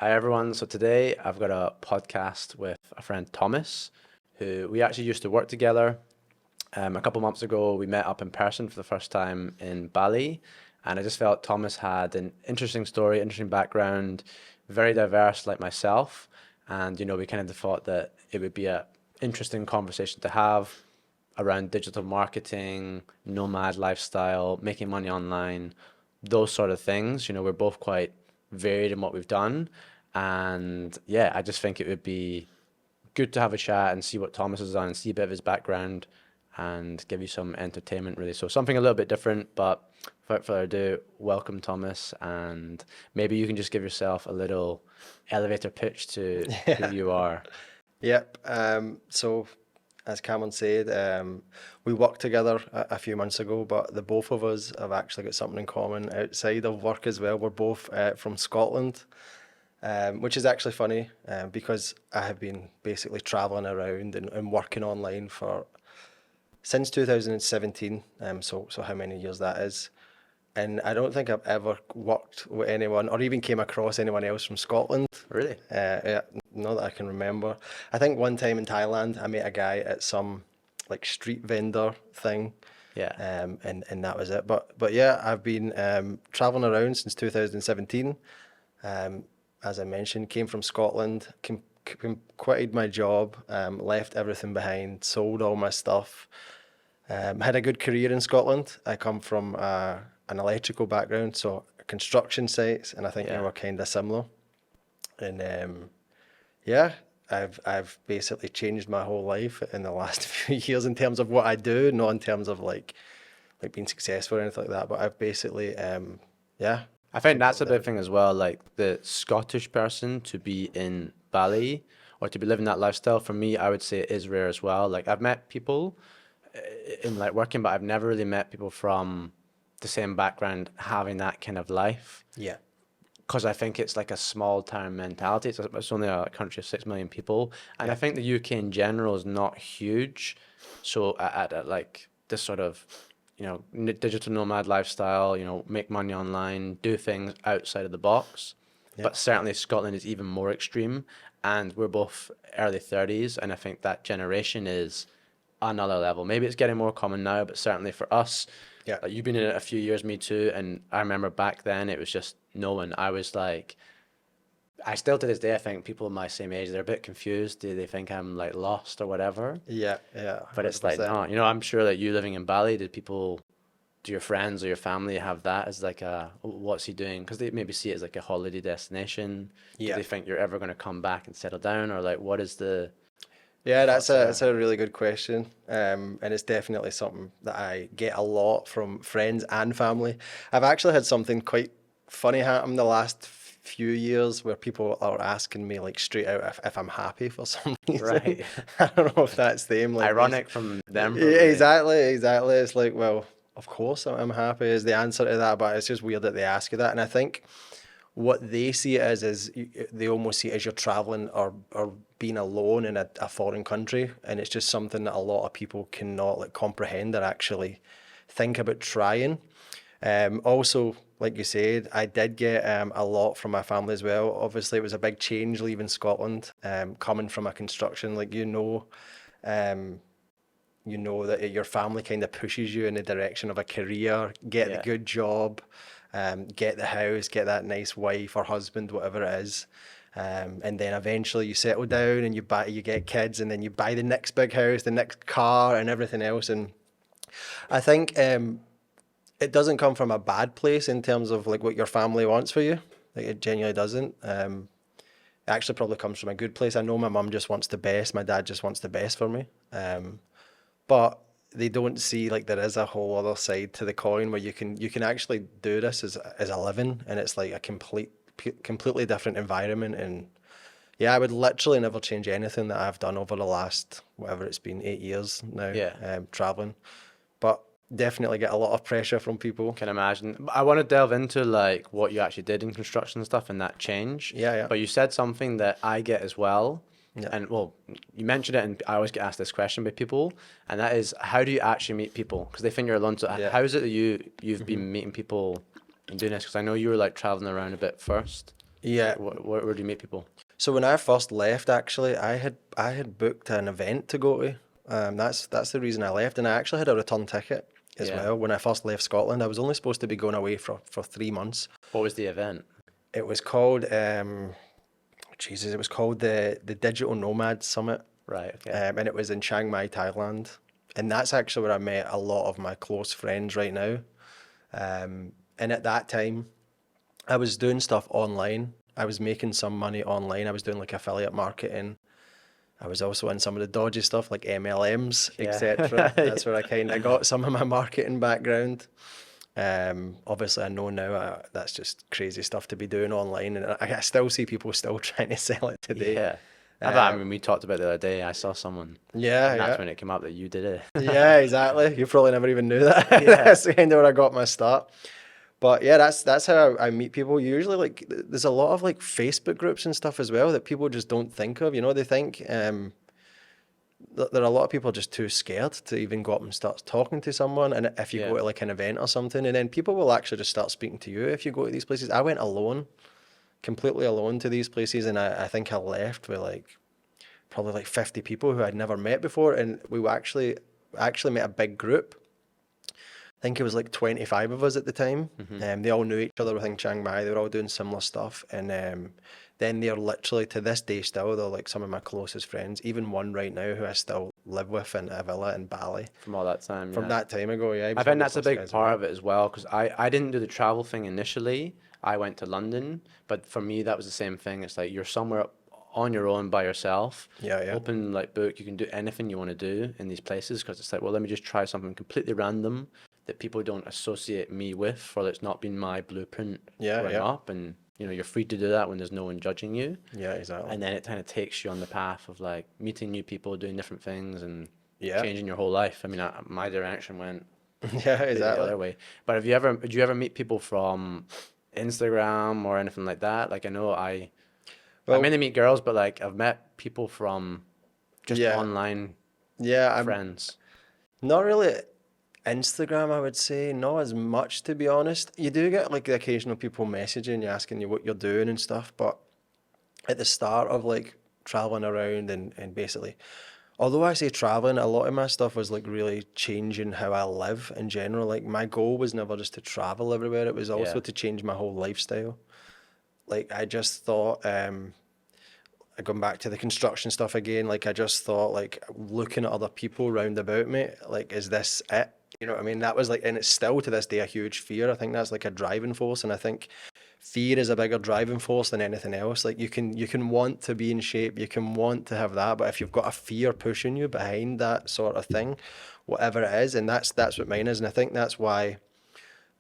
Hi everyone. So today I've got a podcast with a friend Thomas, who we actually used to work together. A couple months ago, we met up in person for the first time in Bali, and I just felt Thomas had an interesting story, interesting background, very diverse like myself, and we kind of thought that it would be a interesting conversation to have around digital marketing, nomad lifestyle, making money online, those sort of things. We're both quite varied in what we've done. And yeah, I just think it would be good to have a chat and see what Thomas has done and see a bit of his background and give you some entertainment, really. So something a little bit different, but without further ado, welcome, Thomas. And maybe you can just give yourself a little elevator pitch to who Yeah. you are. Yep. So, as Cameron said, we worked together a few months ago, but the both of us have actually got something in common outside of work as well. We're both from Scotland, which is actually funny because I have been basically traveling around and working online for since 2017. So how many years that is? And I don't think I've ever worked with anyone or even came across anyone else from Scotland. Really? Yeah, not that I can remember. I think one time in Thailand, I met a guy at some like street vendor thing, Yeah. and that was it. But yeah, I've been traveling around since 2017. As I mentioned, came from Scotland, quitted my job, left everything behind, sold all my stuff. Had a good career in Scotland. I come from an electrical background, so construction sites, and I think they Yeah. were kind of similar. And yeah, I've basically changed my whole life in the last few years in terms of what I do, not in terms of like being successful or anything like that. But I've basically yeah, I think that's a completely big thing as well. Like the Scottish person to be in Bali or to be living that lifestyle, for me, I would say it is rare as well. Like I've met people in like working, but I've never really met people from the same background having that kind of life. yeah, Because I think it's like a small town mentality. It's only a country of 6 million people, and I yeah, think the UK in general is not huge. So at like this sort of, digital nomad lifestyle, make money online, do things outside of the box. yeah, But certainly Scotland is even more extreme, and we're both early 30s, and I think that generation is another level. Maybe it's getting more common now, but certainly for us, yeah. like you've been in it a few years, me too, and I remember back then it was just no one. I was like, I still to this day I think people my same age they're a bit confused. Do they think I'm like lost or whatever? Yeah, yeah, But it's like 100%. no, I'm sure that you living in Bali, did people, do your friends or your family have that as like a what's he doing? Because they maybe see it as like a holiday destination. Do Yeah. they think you're ever going to come back and settle down, or like what is the Yeah, thoughts that's there? a really good question. And it's definitely something that I get a lot from friends and family. I've actually had something quite funny happen the last few years where people are asking me like straight out if I'm happy for some reason. Right. I don't know if that's them like this. Ironic from them Yeah, probably. exactly. It's like, well, of course I'm happy is the answer to that, but it's just weird that they ask you that. And I think what they see it as is they almost see it as you're traveling or being alone in a foreign country, and it's just something that a lot of people cannot like comprehend or actually think about trying. Also, like you said, I did get a lot from my family as well. Obviously, it was a big change leaving Scotland, coming from a construction, like um, you know that your family kind of pushes you in the direction of a career, get the Yeah. good job, get the house, get that nice wife or husband, whatever it is. And then eventually you settle down and you get kids, and then you buy the next big house, the next car, and everything else. And I think it doesn't come from a bad place in terms of like what your family wants for you. Like it genuinely doesn't. It actually probably comes from a good place. I know my mum just wants the best, my dad just wants the best for me. But they don't see like there is a whole other side to the coin where you can actually do this as a living, and it's like a completely different environment. And yeah, I would literally never change anything that I've done over the last whatever it's been 8 years now, Yeah. traveling. But definitely get a lot of pressure from people. Can imagine. But I want to delve into like what you actually did in construction and stuff and that change. Yeah, yeah, But you said something that I get as well. yeah, And well, you mentioned it, and I always get asked this question by people, and that is, how do you actually meet people? Because they think you're alone. So yeah. how is it that you've hmm been meeting people and doing this? Because I know you were like traveling around a bit first. Yeah. Where do you meet people? So when I first left, actually, I had booked an event to go to. That's the reason I left, and I actually had a return ticket as Yeah. well. When I first left Scotland, I was only supposed to be going away for 3 months. What was the event? It was called Jesus, it was called the Digital Nomad Summit, Right. Okay. and it was in Chiang Mai, Thailand, and that's actually where I met a lot of my close friends right now. And at that time, I was doing stuff online. I was making some money online. I was doing like affiliate marketing. I was also in some of the dodgy stuff like MLMs, Yeah. etc. That's where I kind of got some of my marketing background. Obviously, I know now that's just crazy stuff to be doing online, and I still see people still trying to sell it today. Yeah. I mean, we talked about it the other day. I saw someone, Yeah, and that's yeah. when it came up that you did it. Yeah, exactly. You probably never even knew that. Yeah. That's kind of where I got my start. But yeah, that's how I meet people. Usually, like, there's a lot of like Facebook groups and stuff as well that people just don't think of. You know, they think there are a lot of people just too scared to even go up and start talking to someone. And if you Yeah. go to like an event or something, and then people will actually just start speaking to you if you go to these places. I went alone, completely alone to these places, and I think I left with like probably like 50 people who I'd never met before, and we were actually met a big group. I think it was like 25 of us at the time. They all knew each other within Chiang Mai. They were all doing similar stuff. And then they're literally, to this day still, they're like some of my closest friends. Even one right now who I still live with in a villa in Bali. From all that time. From that time ago, yeah. I think that's a big part of it as well, because I didn't do the travel thing initially. I went to London, but for me that was the same thing. It's like you're somewhere on your own by yourself. Yeah, yeah. Open like book. You can do anything you want to do in these places, because it's like, well, let me just try something completely random that people don't associate me with, or that's not been my blueprint growing up. And you're free to do that when there's no one judging you. Yeah, exactly. And then it kind of takes you on the path of like meeting new people, doing different things, and Yeah. changing your whole life. I mean, my direction went Yeah, the exactly. other way. But did you ever meet people from Instagram or anything like that? Like I know I mainly meet girls, but like I've met people from just online friends. Not really Instagram, I would say, not as much, to be honest. You do get like the occasional people messaging you, asking you what you're doing and stuff, but at the start of like traveling around and basically, although I say traveling, a lot of my stuff was like really changing how I live in general. Like my goal was never just to travel everywhere, it was also to change my whole lifestyle. Like I just thought, going back to the construction stuff again, like I just thought, like looking at other people round about me, like, is this it? You know what I mean? That was like, and it's still to this day a huge fear. I think that's like a driving force, and I think fear is a bigger driving force than anything else. Like you can want to be in shape, you can want to have that, but if you've got a fear pushing you behind that sort of thing, whatever it is, and that's what mine is, and I think that's why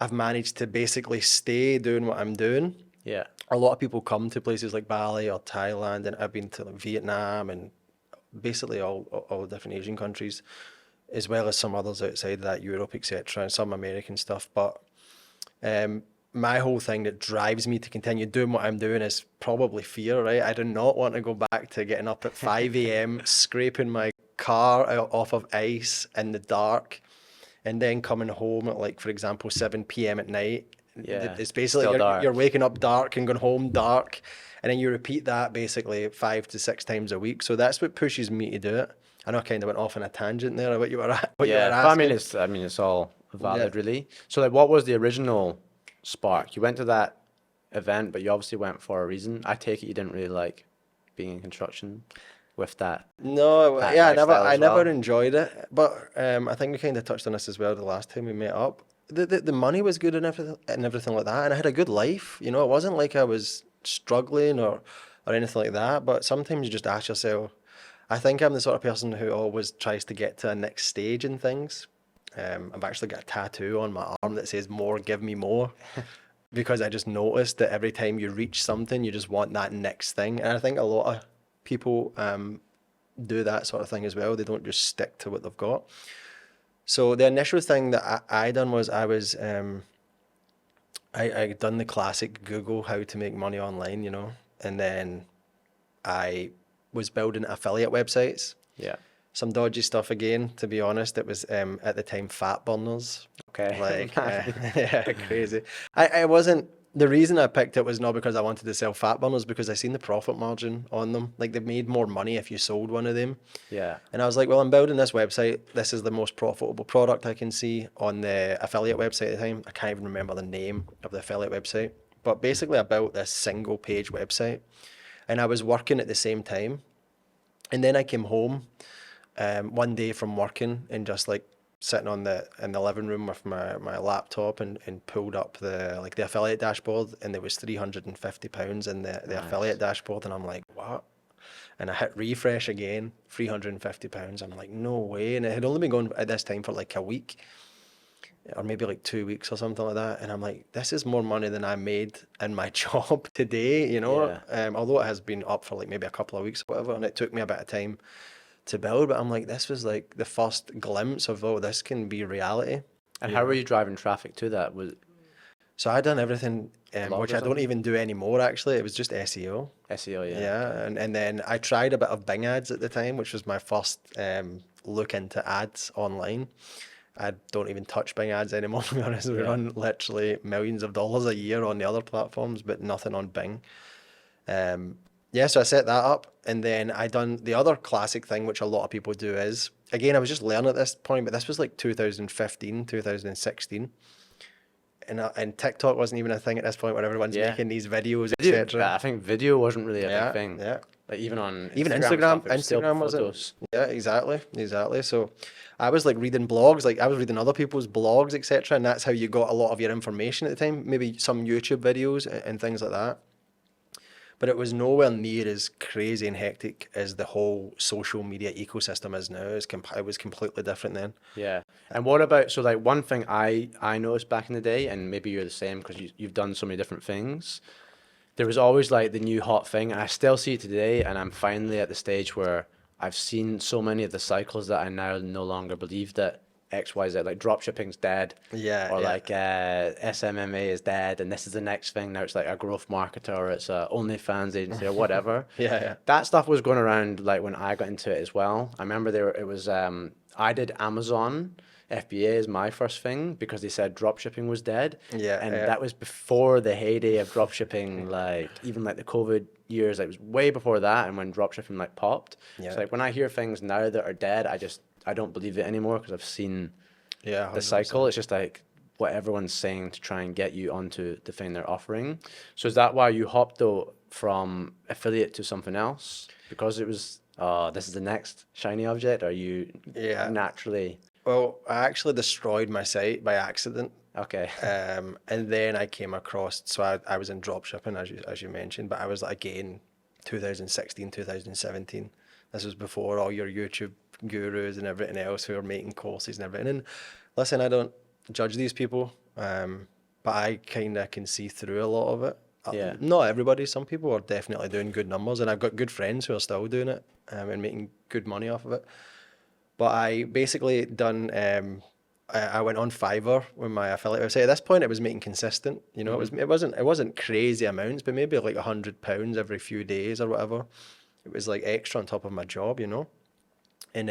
I've managed to basically stay doing what I'm doing. Yeah. A lot of people come to places like Bali or Thailand, and I've been to like Vietnam and basically all different Asian countries, as well as some others outside that, Europe, etc., and some American stuff. But my whole thing that drives me to continue doing what I'm doing is probably fear, right? I do not want to go back to getting up at 5 a.m., scraping my car out off of ice in the dark, and then coming home at, like, for example, 7 p.m. at night. Yeah, It's basically you're waking up dark and going home dark, and then you repeat that basically 5 to 6 times a week. So that's what pushes me to do it. I know I kind of went off on a tangent there. What you were asking. But I mean, it's all valid, really. So, like, what was the original spark? You went to that event, but you obviously went for a reason. I take it you didn't really like being in construction with that. No, that yeah, lifestyle I as never well. enjoyed it. But I think we kind of touched on this as well the last time we met up. The money was good and everything like that, and I had a good life. You know, it wasn't like I was struggling or anything like that. But sometimes you just ask yourself. I think I'm the sort of person who always tries to get to a next stage in things. I've actually got a tattoo on my arm that says "More, give me more," because I just noticed that every time you reach something, you just want that next thing. And I think a lot of people do that sort of thing as well. They don't just stick to what they've got. So the initial thing that I done was I done the classic Google how to make money online, you know, and then I was building affiliate websites. Yeah. Some dodgy stuff again, to be honest. It was at the time fat burners. Okay. Like yeah, crazy. I wasn't The reason I picked it was not because I wanted to sell fat burners, because I seen the profit margin on them. Like, they made more money if you sold one of them. Yeah. And I was like, well, I'm building this website. This is the most profitable product I can see on the affiliate website at the time. I can't even remember the name of the affiliate website. But basically, I built this single page website, and I was working at the same time. And then I came home one day from working and just like sitting in the living room with my laptop and pulled up the affiliate dashboard, and there was £350 in the Nice. affiliate dashboard, and I'm like, what? And I hit refresh again, £350. I'm like, no way. And it had only been going at this time for like a week or maybe like 2 weeks or something like that. And I'm like, this is more money than I made in my job today, you know? Yeah. Although it has been up for like maybe a couple of weeks or whatever, and it took me a bit of time to build, but I'm like, this was like the first glimpse of, oh, this can be reality. And how were you driving traffic to that? Was So I done everything, blog which or I don't something? even do anymore actually. It was just SEO. SEO, yeah. Yeah, and then I tried a bit of Bing ads at the time, which was my first look into ads online. I don't even touch Bing ads anymore, to be honest. We Yeah. run literally millions of dollars a year on the other platforms, but nothing on Bing. Yeah, so I set that up, and then I done the other classic thing, which a lot of people do is, again, I was just learning at this point, but this was like 2015, 2016. And TikTok wasn't even a thing at this point, where everyone's Yeah. making these videos, Video, etc. I think video wasn't really a Yeah, big thing. yeah. Like even on Even and Instagram, stuff, it was still Instagram wasn't. photos. Yeah, exactly. So I was like reading blogs, like I was reading other people's blogs, etc. And that's how you got a lot of your information at the time. Maybe some YouTube videos and things like that. But it was nowhere near as crazy and hectic as the whole social media ecosystem is now. It was completely different then. Yeah. And what about, so like one thing I noticed back in the day, and maybe you're the same because you've done so many different things, there was always like the new hot thing, and I still see it today, and I'm finally at the stage where I've seen so many of the cycles that I now no longer believe that XYZ, like drop shipping's dead, Yeah, or yeah. like SMMA is dead, and this is the next thing. Now it's like a growth marketer, or it's a OnlyFans agency, or whatever. Yeah, yeah. That stuff was going around like when I got into it as well. I remember it was I did Amazon FBA as my first thing because they said drop shipping was dead. Yeah, And yeah. that was before the heyday of drop shipping, like even like the COVID years, like it was way before that, and when drop shipping like popped. Yeah. So like when I hear things now that are dead, I don't believe it anymore because I've seen Yeah, the 100%. cycle. It's just like what everyone's saying to try and get you onto the thing they're offering. So is that why you hopped though from affiliate to something else? Because it was, this is the next shiny object, or you Yeah. naturally, Well, I actually destroyed my site by accident. okay. And then I came across, so I was in dropshipping, as you mentioned, but I was again 2016, 2017. This was before all your YouTube gurus and everything else who are making courses and everything. And listen, I don't judge these people, but I kind of can see through a lot of it. Yeah. Not everybody. Some people are definitely doing good numbers, and I've got good friends who are still doing it and making good money off of it. But I basically done. I went on Fiverr with my affiliate website. At this point, it was making consistent. You know, it wasn't crazy amounts, but maybe like £100 every few days or whatever. It was like extra on top of my job, you know. And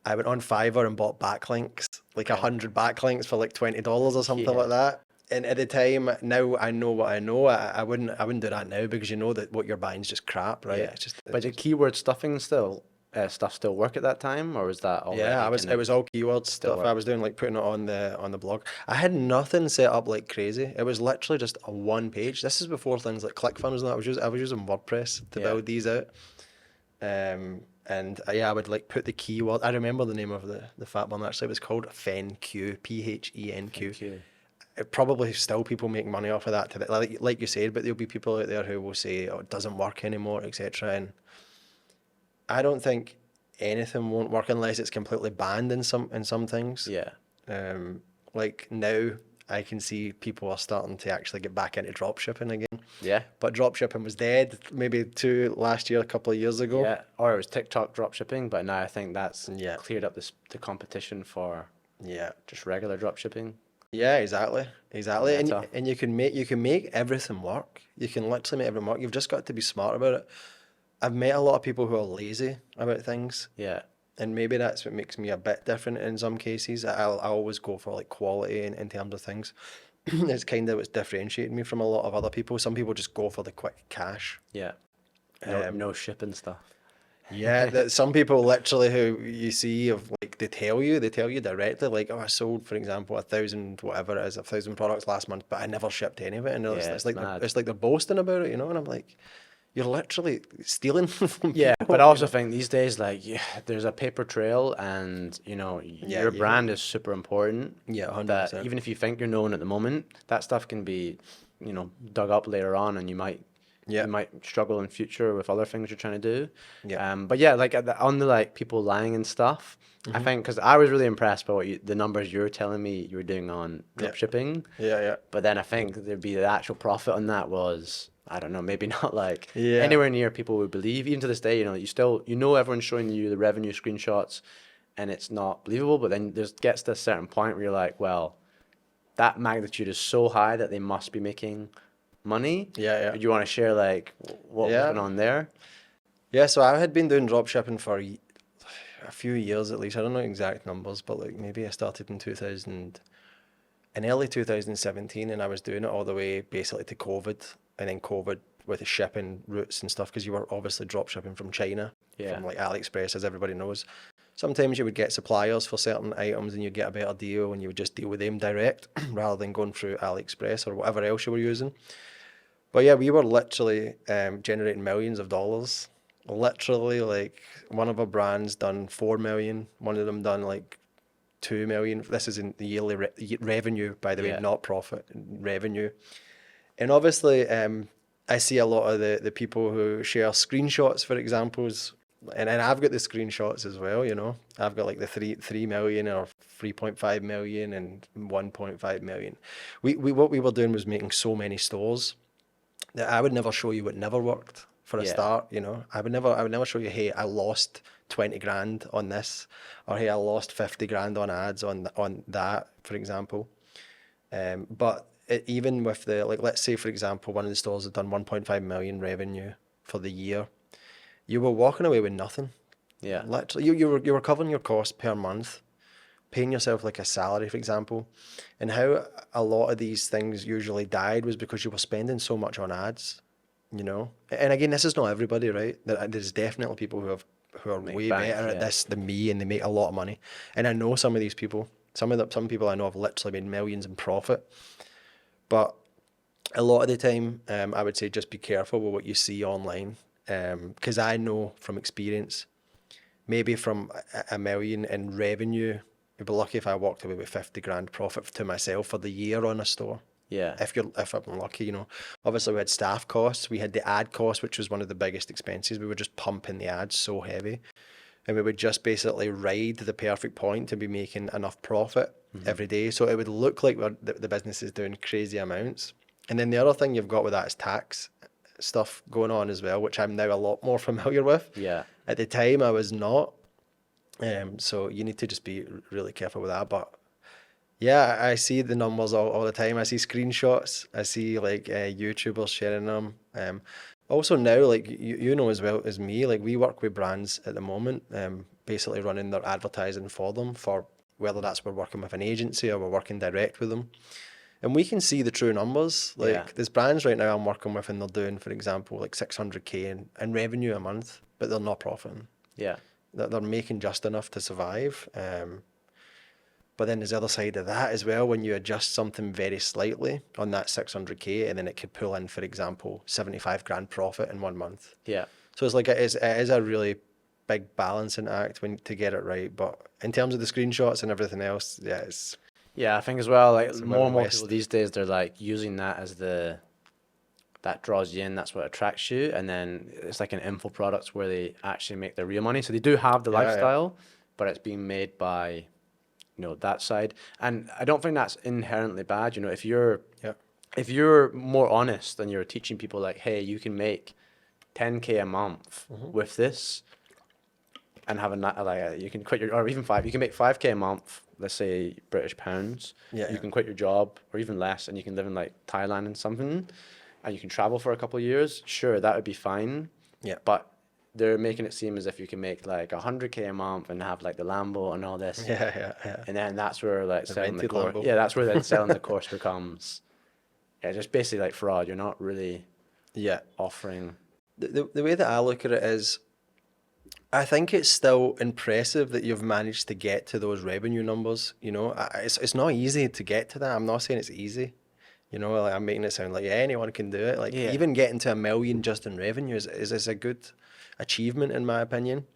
I went on Fiverr and bought backlinks, like 100 backlinks for like $20 or something Yeah. like that. And at the time, now I know what I know. I wouldn't do that now, because you know that what you're buying is just crap, right? Yeah. But did keyword stuffing stuff still work at that time, or was that already Yeah, kind it of was all keyword stuff. work? I was doing like putting it on the blog. I had nothing set up like crazy. It was literally just a one page. This is before things like ClickFunnels and that. I was using WordPress to Yeah. build these out. And yeah, I would like put the keyword. I remember the name of the fat one actually. It was called PhenQ, PhenQ. Thank you. It probably still people make money off of that today, like you said, but there'll be people out there who will say, oh, it doesn't work anymore, etc. And I don't think anything won't work unless it's completely banned in some things. Yeah. Like now I can see people are starting to actually get back into drop shipping again. Yeah. But drop shipping was dead maybe a couple of years ago. Yeah. Or it was TikTok drop shipping, but now I think that's Yeah. cleared up the competition for Yeah. just regular drop shipping. Yeah, exactly. And Meta. and you can make everything work. You can literally make everything work. You've just got to be smart about it. I've met a lot of people who are lazy about things, Yeah. and maybe that's what makes me a bit different in some cases. I always go for like quality in terms of things. it's kind of what's differentiating me from a lot of other people. Some people just go for the quick cash. Yeah. No shipping stuff. Yeah, that some people literally who you see of like they tell you directly like, oh, I sold, for example, 1,000 whatever it is, 1,000 products last month, but I never shipped any of it, and Yeah, it's like mad. it's like they're boasting about it, you know, and I'm like, you're literally stealing from Yeah, people, but I also you know? think these days, like, yeah, there's a paper trail, and Yeah, your you brand is super important. Yeah, That 100%. even if you think you're known at the moment, that stuff can be, dug up later on, and Yeah, you might struggle in future with other things you're trying to do. yeah, But yeah, like on the like people lying and stuff, I think because I was really impressed by the numbers you were telling me you were doing on yeah, drop shipping. yeah, But then I think there'd be the actual profit on that was, I don't know, maybe not like yeah. anywhere near people would believe. Even to this day, everyone's showing you the revenue screenshots and it's not believable. But then there's gets to a certain point where you're like, well, that magnitude is so high that they must be making money. Yeah, yeah, Do you want to share like what was yeah, going on there? yeah. So I had been doing drop shipping for a few years at least. I don't know exact numbers, but like maybe I started in early 2017, and I was doing it all the way basically to COVID, and then COVID with the shipping routes and stuff, because you were obviously drop shipping from China, Yeah. from like AliExpress, as everybody knows. Sometimes you would get suppliers for certain items and you'd get a better deal, and you would just deal with them direct rather than going through AliExpress or whatever else you were using. But yeah, we were literally generating millions of dollars. Literally, like one of our brands done 4 million, one of them done like 2 million. This is in the yearly revenue, by the way, Yeah. not profit, revenue. And obviously, I see a lot of the people who share screenshots for examples, and I've got the screenshots as well. You know, I've got like the 3 million or 3.5 million and 1.5 million. We what we were doing was making so many stores that I would never show you what never worked for a Yeah. start. You know, I would never show you, hey, I lost 20 grand on this, or hey, I lost 50 grand on ads on that, for example. But even with the, like, let's say, for example, one of the stores had done 1.5 million revenue for the year, you were walking away with nothing. Yeah. Literally, you were covering your costs per month, paying yourself like a salary, for example. And how a lot of these things usually died was because you were spending so much on ads, you know. And again, this is not everybody, right? There's definitely people who are Make way bank, better at yeah. this than me, and they make a lot of money. And I know some of these people. Some people I know have literally made millions in profit. But a lot of the time, I would say just be careful with what you see online, because I know from experience, maybe from a million in revenue, you'd be lucky if I walked away with 50 grand profit to myself for the year on a store. Yeah. If I'm lucky, you know. Obviously we had staff costs, we had the ad cost, which was one of the biggest expenses. We were just pumping the ads so heavy, and we would just basically ride the perfect point to be making enough profit every day. So it would look like the business is doing crazy amounts. And then the other thing you've got with that is tax stuff going on as well, which I'm now a lot more familiar with. Yeah. At the time, I was not. So you need to just be really careful with that. But yeah, I see the numbers all the time. I see screenshots. I see like YouTubers sharing them. Also now, like you know as well as me, like we work with brands at the moment, basically running their advertising for them, for whether that's we're working with an agency or we're working direct with them. And we can see the true numbers. Like Yeah. there's brands right now I'm working with, and they're doing, for example, like 600K in revenue a month, but they're not profiting. Yeah. They're making just enough to survive. But then there's the other side of that as well, when you adjust something very slightly on that 600K, and then it could pull in, for example, 75 grand profit in 1 month. Yeah. So it's like it is a really big balancing act to get it right. But in terms of the screenshots and everything else, yeah, it's Yeah, I think as well, like It's a more Wild and more West. people these days, they're like using that as that draws you in, that's what attracts you, and then it's like an info product where they actually make their real money. So they do have the Yeah, yeah. lifestyle, but it's being made by, that side. And I don't think that's inherently bad. If you're yeah, if you're more honest and you're teaching people like, hey, you can make 10K a month with this, and have you can quit your, or even you can make 5K a month, let's say British pounds. Yeah, You yeah. can quit your job or even less, and you can live in like Thailand and something, and you can travel for a couple of years. Sure, that would be fine. Yeah. But they're making it seem as if you can make like 100K a month and have like the Lambo and all this. Yeah. And then that's where like The selling the rented course. Lambo. Yeah, that's where then selling the course becomes, yeah, just basically like fraud. You're not really Yeah. offering. The way that I look at it is, I think it's still impressive that you've managed to get to those revenue numbers. You know, it's not easy to get to that. I'm not saying it's easy. You know, like I'm making it sound like, yeah, anyone can do it. Like Yeah. even getting to 1 million just in revenue is a good achievement in my opinion.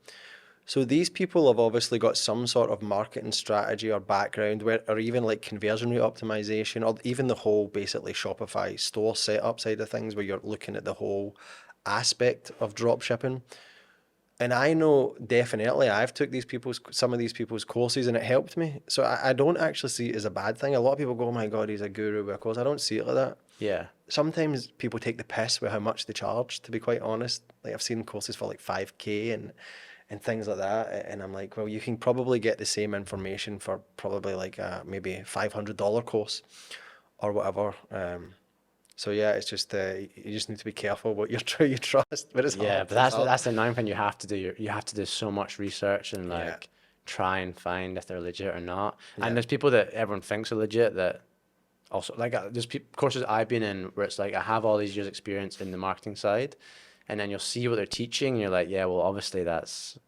So these people have obviously got some sort of marketing strategy or background where, or even like conversion rate optimization, or even the whole basically Shopify store setup side of things where you're looking at the whole aspect of drop shipping. And I know definitely I've took some of these people's courses and it helped me. So I don't actually see it as a bad thing. A lot of people go, oh my God, he's a guru with a course. I don't see it like that. Yeah. Sometimes people take the piss with how much they charge, to be quite honest. Like I've seen courses for like 5K and things like that. And I'm like, well, you can probably get the same information for probably like maybe a $500 course or whatever. So yeah, it's just you just need to be careful what you trust, but it's Yeah, hard. but It's hard. that's the annoying thing you have to do. You have to do so much research and Yeah. like try and find if they're legit or not. Yeah. And there's people that everyone thinks are legit that also like there's courses I've been in where it's like I have all these years experience in the marketing side, and then you'll see what they're teaching and you're like, yeah, well obviously that's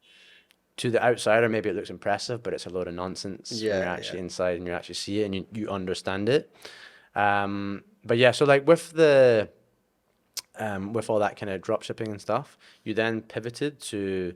to the outsider maybe it looks impressive, but it's a load of nonsense when you're Yeah, actually inside and you actually see it and you understand it. But yeah, so like with all that kind of drop shipping and stuff, you then pivoted to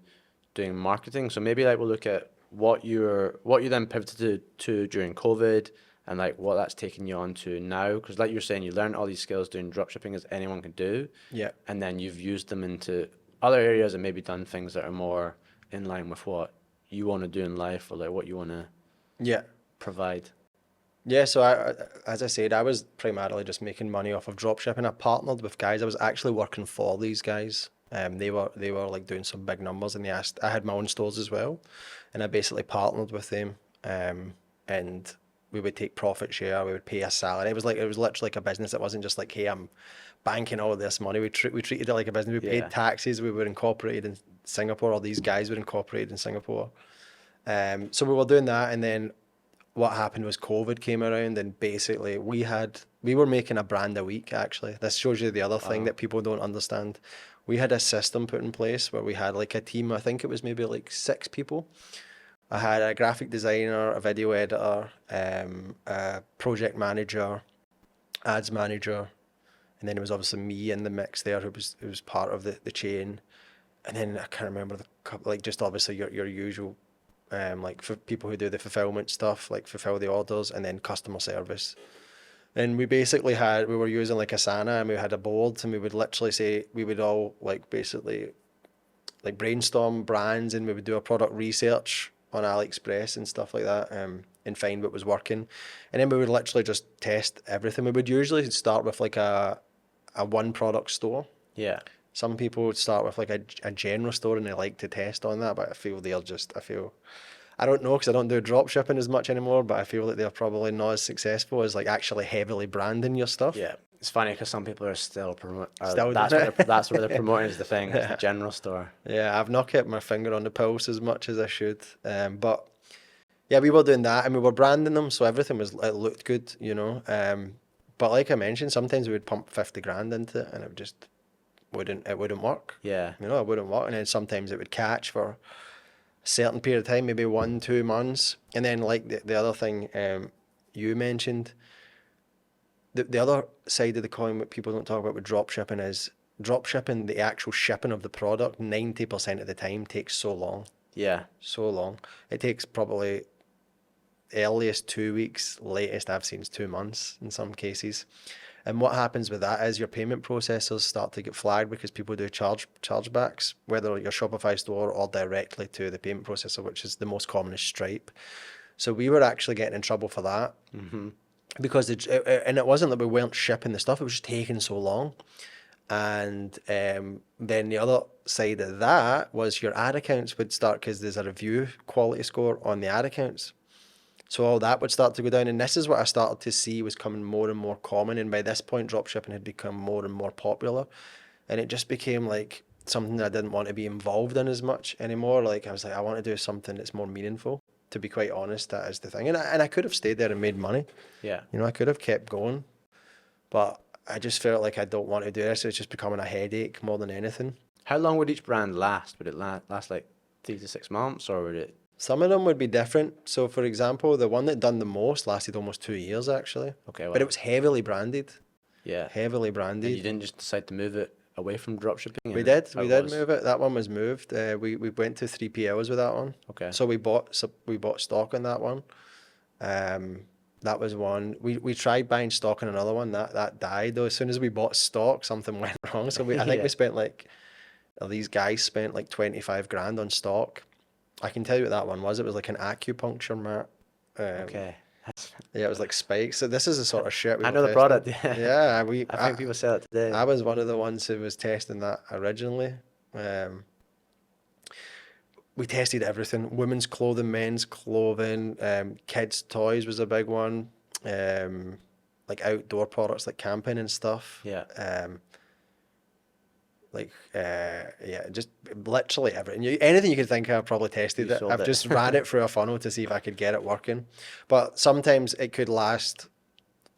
doing marketing. So maybe like we'll look at what you then pivoted to during COVID and like what that's taken you on to now. Because like you're saying, you learned all these skills doing drop shipping as anyone can do. yeah. And then you've used them into other areas and maybe done things that are more in line with what you want to do in life or like what you want to Yeah. provide. Yeah, so as I said, I was primarily just making money off of drop shipping. I partnered with guys. I was actually working for these guys. They were like doing some big numbers, and they asked. I had my own stores as well, and I basically partnered with them. And we would take profit share. We would pay a salary. It was literally like a business. It wasn't just like, hey, I'm banking all this money. We treated it like a business. We Yeah. paid taxes. We were incorporated in Singapore. Or these guys were incorporated in Singapore. So we were doing that, and then what happened was COVID came around, and basically we were making a brand a week. Actually, this shows you the other thing that people don't understand. We had a system put in place where we had like a team. I think it was maybe like 6 people. I had a graphic designer, a video editor, a project manager, ads manager, and then it was obviously me in the mix there, who was part of the chain. And then I can't remember the couple, like just obviously your usual, like for people who do the fulfillment stuff, like fulfill the orders, and then customer service. And we were using like Asana, and we had a board, and we would literally say, we would all like basically like brainstorm brands, and we would do a product research on AliExpress and stuff like that, and find what was working. And then we would literally just test everything. We would usually start with like a one product store. Yeah. Some people would start with like a general store and they like to test on that, but I don't know because I don't do drop shipping as much anymore, but I feel that they're probably not as successful as like actually heavily branding your stuff. Yeah. It's funny because some people are still promoting. Still That's doing what that's what they're promoting is the thing. It's the general store. Yeah, I've not kept my finger on the pulse as much as I should. But yeah, we were doing that and we were branding them, so everything it looked good, you know. But like I mentioned, sometimes we would pump 50 grand into it and it just wouldn't work. Yeah. You know, it wouldn't work. And then sometimes it would catch for a certain period of time, maybe 1-2 months. And then like the other thing you mentioned, the other side of the coin what people don't talk about with drop shipping is drop shipping, the actual shipping of the product, 90% of the time takes so long. Yeah. So long. It takes probably earliest 2 weeks, latest I've seen is 2 months in some cases. And what happens with that is your payment processors start to get flagged because people do chargebacks, whether your Shopify store or directly to the payment processor, which is the most common is Stripe. So we were actually getting in trouble for that. Mm-hmm. Because it wasn't that we weren't shipping the stuff, it was just taking so long. And then the other side of that was your ad accounts would start, because there's a review quality score on the ad accounts. So all that would start to go down. And this is what I started to see was coming more and more common. And by this point, dropshipping had become more and more popular. And it just became like, something that I didn't want to be involved in as much anymore. Like I was like, I want to do something that's more meaningful. To be quite honest, that is the thing. And I could have stayed there and made money. Yeah. You know, I could have kept going, but I just felt like I don't want to do this. It's just becoming a headache more than anything. How long would each brand last? Would it last like 3 to 6 months, or would it? Some of them would be different. So, for example, the one that done the most lasted almost 2 years actually. Okay, But well, it was heavily branded. yeah. Heavily And branded. you didn't just decide to move it away from dropshipping? We and did. how We it did was? move it. That one was moved. We went to 3PLs with that one. Okay. So we bought stock on that one. That was one. We tried buying stock on another one. That died though. As soon as we bought stock, something went wrong. So I think Yeah. we spent like, these guys spent like 25 grand on stock. I can tell you what that one was. It was like an acupuncture mat. Okay. Yeah, it was like spikes. So this is the sort of shit we I were know the testing. product. Yeah. Yeah, I think people sell it today. I was one of the ones who was testing that originally. We tested everything: women's clothing, men's clothing, kids' toys was a big one, like outdoor products like camping and stuff. Yeah. Yeah, just literally everything. Anything you could think of, I've probably tested You it. sold I've it. just ran it through a funnel to see if I could get it working. But sometimes it could last,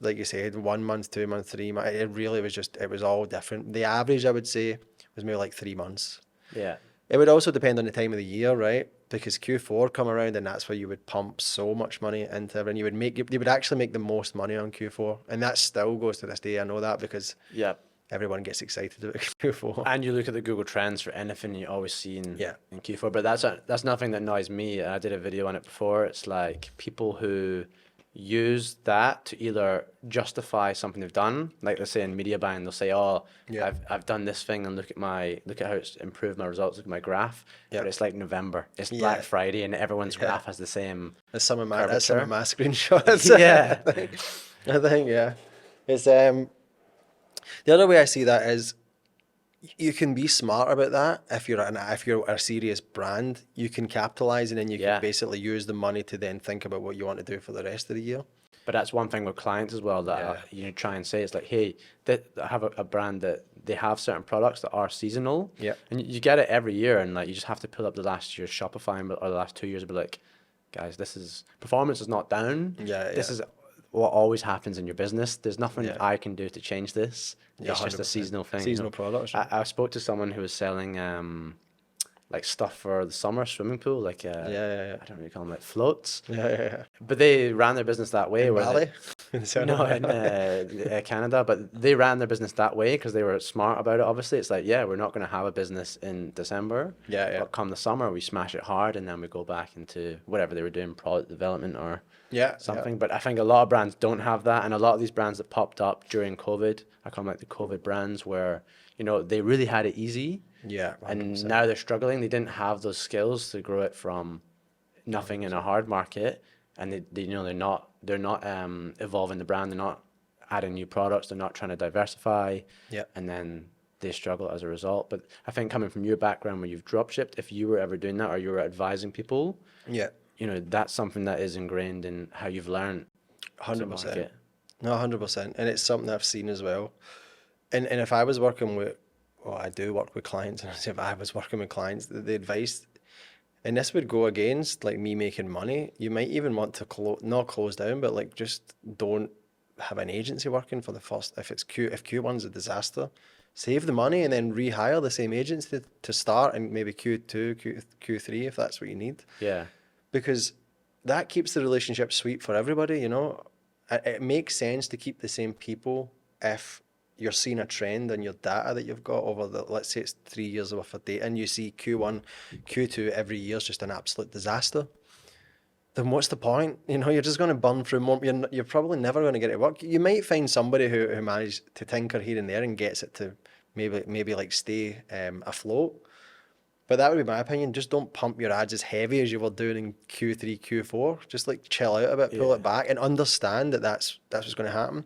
like you said, 1 month, 2 months, 3 months. It really was just, it was all different. The average, I would say, was maybe like 3 months. Yeah. It would also depend on the time of the year, right? Because Q4 come around and that's where you would pump so much money into it, and you would actually make the most money on Q4, and that still goes to this day. I know that because Yeah. everyone gets excited about Q4. And you look at the Google Trends for anything you always see Yeah. in Q4, but that's nothing that annoys me. I did a video on it before. It's like people who use that to either justify something they've done, like let's say in media buying, they'll say, "Oh, Yeah. I've done this thing, and look at how it's improved my results. Look at my graph." Yeah. But it's like November, it's Yeah. Black Friday, and everyone's Yeah. graph has the same. That's some of my Curvature. screenshots. Yeah. I think yeah. It's the other way I see that is you can be smart about that if you're a serious brand. You can capitalize, and then you Yeah. can basically use the money to then think about what you want to do for the rest of the year. But that's one thing with clients as well that Yeah. try and say it's like, hey, I have a brand that they have certain products that are seasonal. Yeah. And you get it every year, and like you just have to pull up the last year's Shopify or the last 2 years and be like, guys, performance is not down. Yeah, This yeah. is what always happens in your business. There's nothing Yeah. I can do to change this. Yeah, It's just a 100%. seasonal thing. Seasonal products, right? I spoke to someone who was selling like stuff for the summer swimming pool, like Yeah. I don't really call them like floats. Yeah. But they ran their business that way. where Bali? no, in Canada, but they ran their business that way because they were smart about it. Obviously, it's like, yeah, we're not going to have a business in December. Yeah. But come the summer, we smash it hard, and then we go back into whatever they were doing, product development or Yeah. something. But I think a lot of brands don't have that, and a lot of these brands that popped up during COVID, I call them like the COVID brands, where they really had it easy. Yeah. And 100%. now they're struggling. They didn't have those skills to grow it from nothing in a hard market, and they're not evolving the brand. They're not adding new products. They're not trying to diversify. Yeah. And then they struggle as a result. But I think coming from your background where you've drop shipped, if you were ever doing that or you were advising people, Yeah. that's something that is ingrained in how you've learned. 100%. No, 100%. And it's something I've seen as well. And if I was working with, well, I do work with clients, and if I was working with clients, the advice, and this would go against like me making money. You might even want to not close down, but like just don't have an agency working for the first, if Q1's a disaster, save the money and then rehire the same agency to start in maybe Q2, Q3, if that's what you need. Yeah. Because that keeps the relationship sweet for everybody, It makes sense to keep the same people if you're seeing a trend in your data that you've got over let's say it's 3 years worth of data, and you see Q1, Q2 every year is just an absolute disaster. Then what's the point? You're just going to burn through more. You're probably never going to get it work. You might find somebody who managed to tinker here and there and gets it to maybe like stay afloat. But that would be my opinion. Just don't pump your ads as heavy as you were doing in Q3, Q4. Just like chill out a bit, pull it back, and understand that that's what's going to happen.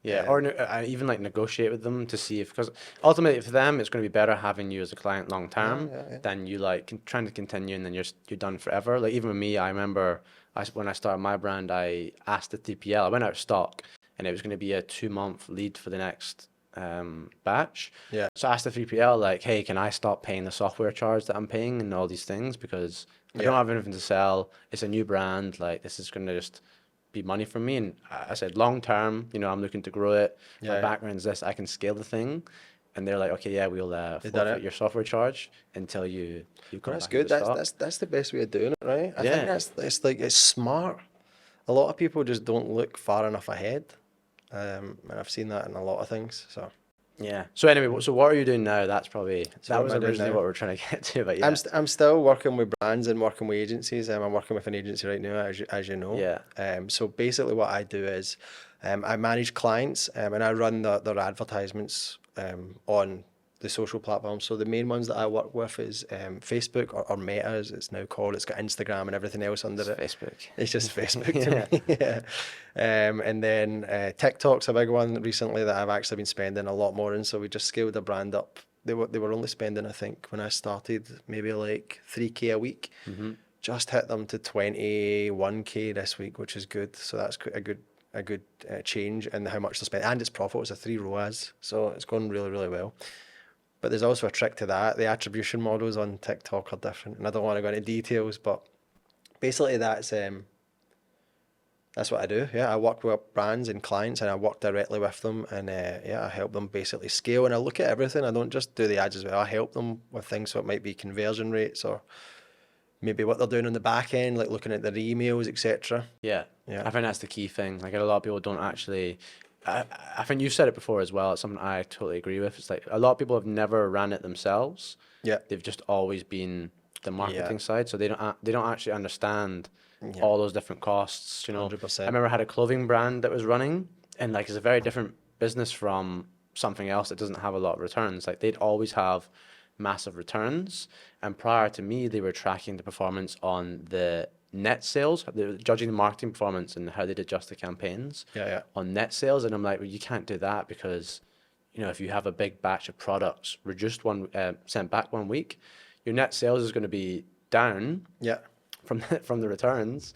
Yeah, or even like negotiate with them to see because ultimately for them it's going to be better having you as a client long term than you trying to continue and then you're done forever. Like even with me, I remember when I started my brand, I asked the 3PL, I went out of stock, and it was going to be a 2-month lead for the next batch. Yeah. So I asked the 3PL, like, hey, can I stop paying the software charge that I'm paying and all these things because I don't Yeah. have anything to sell. It's a new brand. Like, this is going to just be money for me. And I said, long term, I'm looking to grow it. My Yeah. background is this. I can scale the thing. And they're like, okay, yeah, we'll They done forfeit it. your software charge until you Well, come that's back into good. stock. That's the best way of doing it, right? I think Yeah. it's smart. A lot of people just don't look far enough ahead, and I've seen that in a lot of things. So Yeah. So anyway, so what are you doing now? That's probably So that what was am I doing originally now? what we are trying to get to, but yeah. I'm still working with brands and working with agencies. I'm working with an agency right now, as you know. Yeah. So basically, what I do is, I manage clients, and I run their advertisements on the social platforms. So the main ones that I work with is Facebook or Meta, as it's now called. It's got Instagram and everything else under It's it. Facebook. It's just Facebook to Yeah. me. Yeah. And then TikTok's a big one recently that I've actually been spending a lot more in. So we just scaled the brand up. They were only spending, I think, when I started, maybe like 3K a week. Mm-hmm. Just hit them to 21K this week, which is good. So that's a good change in how much they spend. And it's profit. It's a 3 ROAS. So it's going really, really well. But there's also a trick to that. The attribution models on TikTok are different. And I don't want to go into details, but basically that's what I do. Yeah, I work with brands and clients, and I work directly with them, and I help them basically scale. And I look at everything. I don't just do the ads as well. I help them with things. So it might be conversion rates, or maybe what they're doing on the back end, like looking at their emails, etc. Yeah. Yeah. I think that's the key thing. Like a lot of people don't actually. I think you've said it before as well. It's something I totally agree with. It's like a lot of people have never ran it themselves. Yeah. They've just always been the marketing side, so they don't actually understand Yeah. all those different costs. 100%. I remember I had a clothing brand that was running, and like it's a very different business from something else that doesn't have a lot of returns. Like they'd always have massive returns, and prior to me, they were tracking the performance on the net sales. They were judging the marketing performance and how they'd adjust the campaigns Yeah. on net sales, and I'm like, well, you can't do that because if you have a big batch of products sent back 1 week, your net sales is going to be down Yeah. from the returns.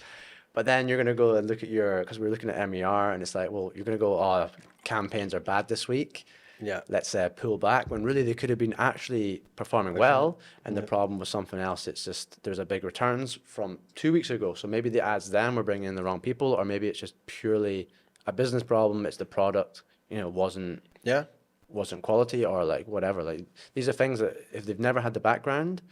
But then you're going to go and look at because we're looking at MER, and it's like, well, you're going to go, oh, campaigns are bad this week. Yeah. Let's pull back, when really they could have been actually performing well. And the problem was something else. It's just there's a big returns from 2 weeks ago. So maybe the ads then were bringing in the wrong people, or maybe it's just purely a business problem. It's the product, wasn't quality, or like whatever. Like these are things that if they've never had the background,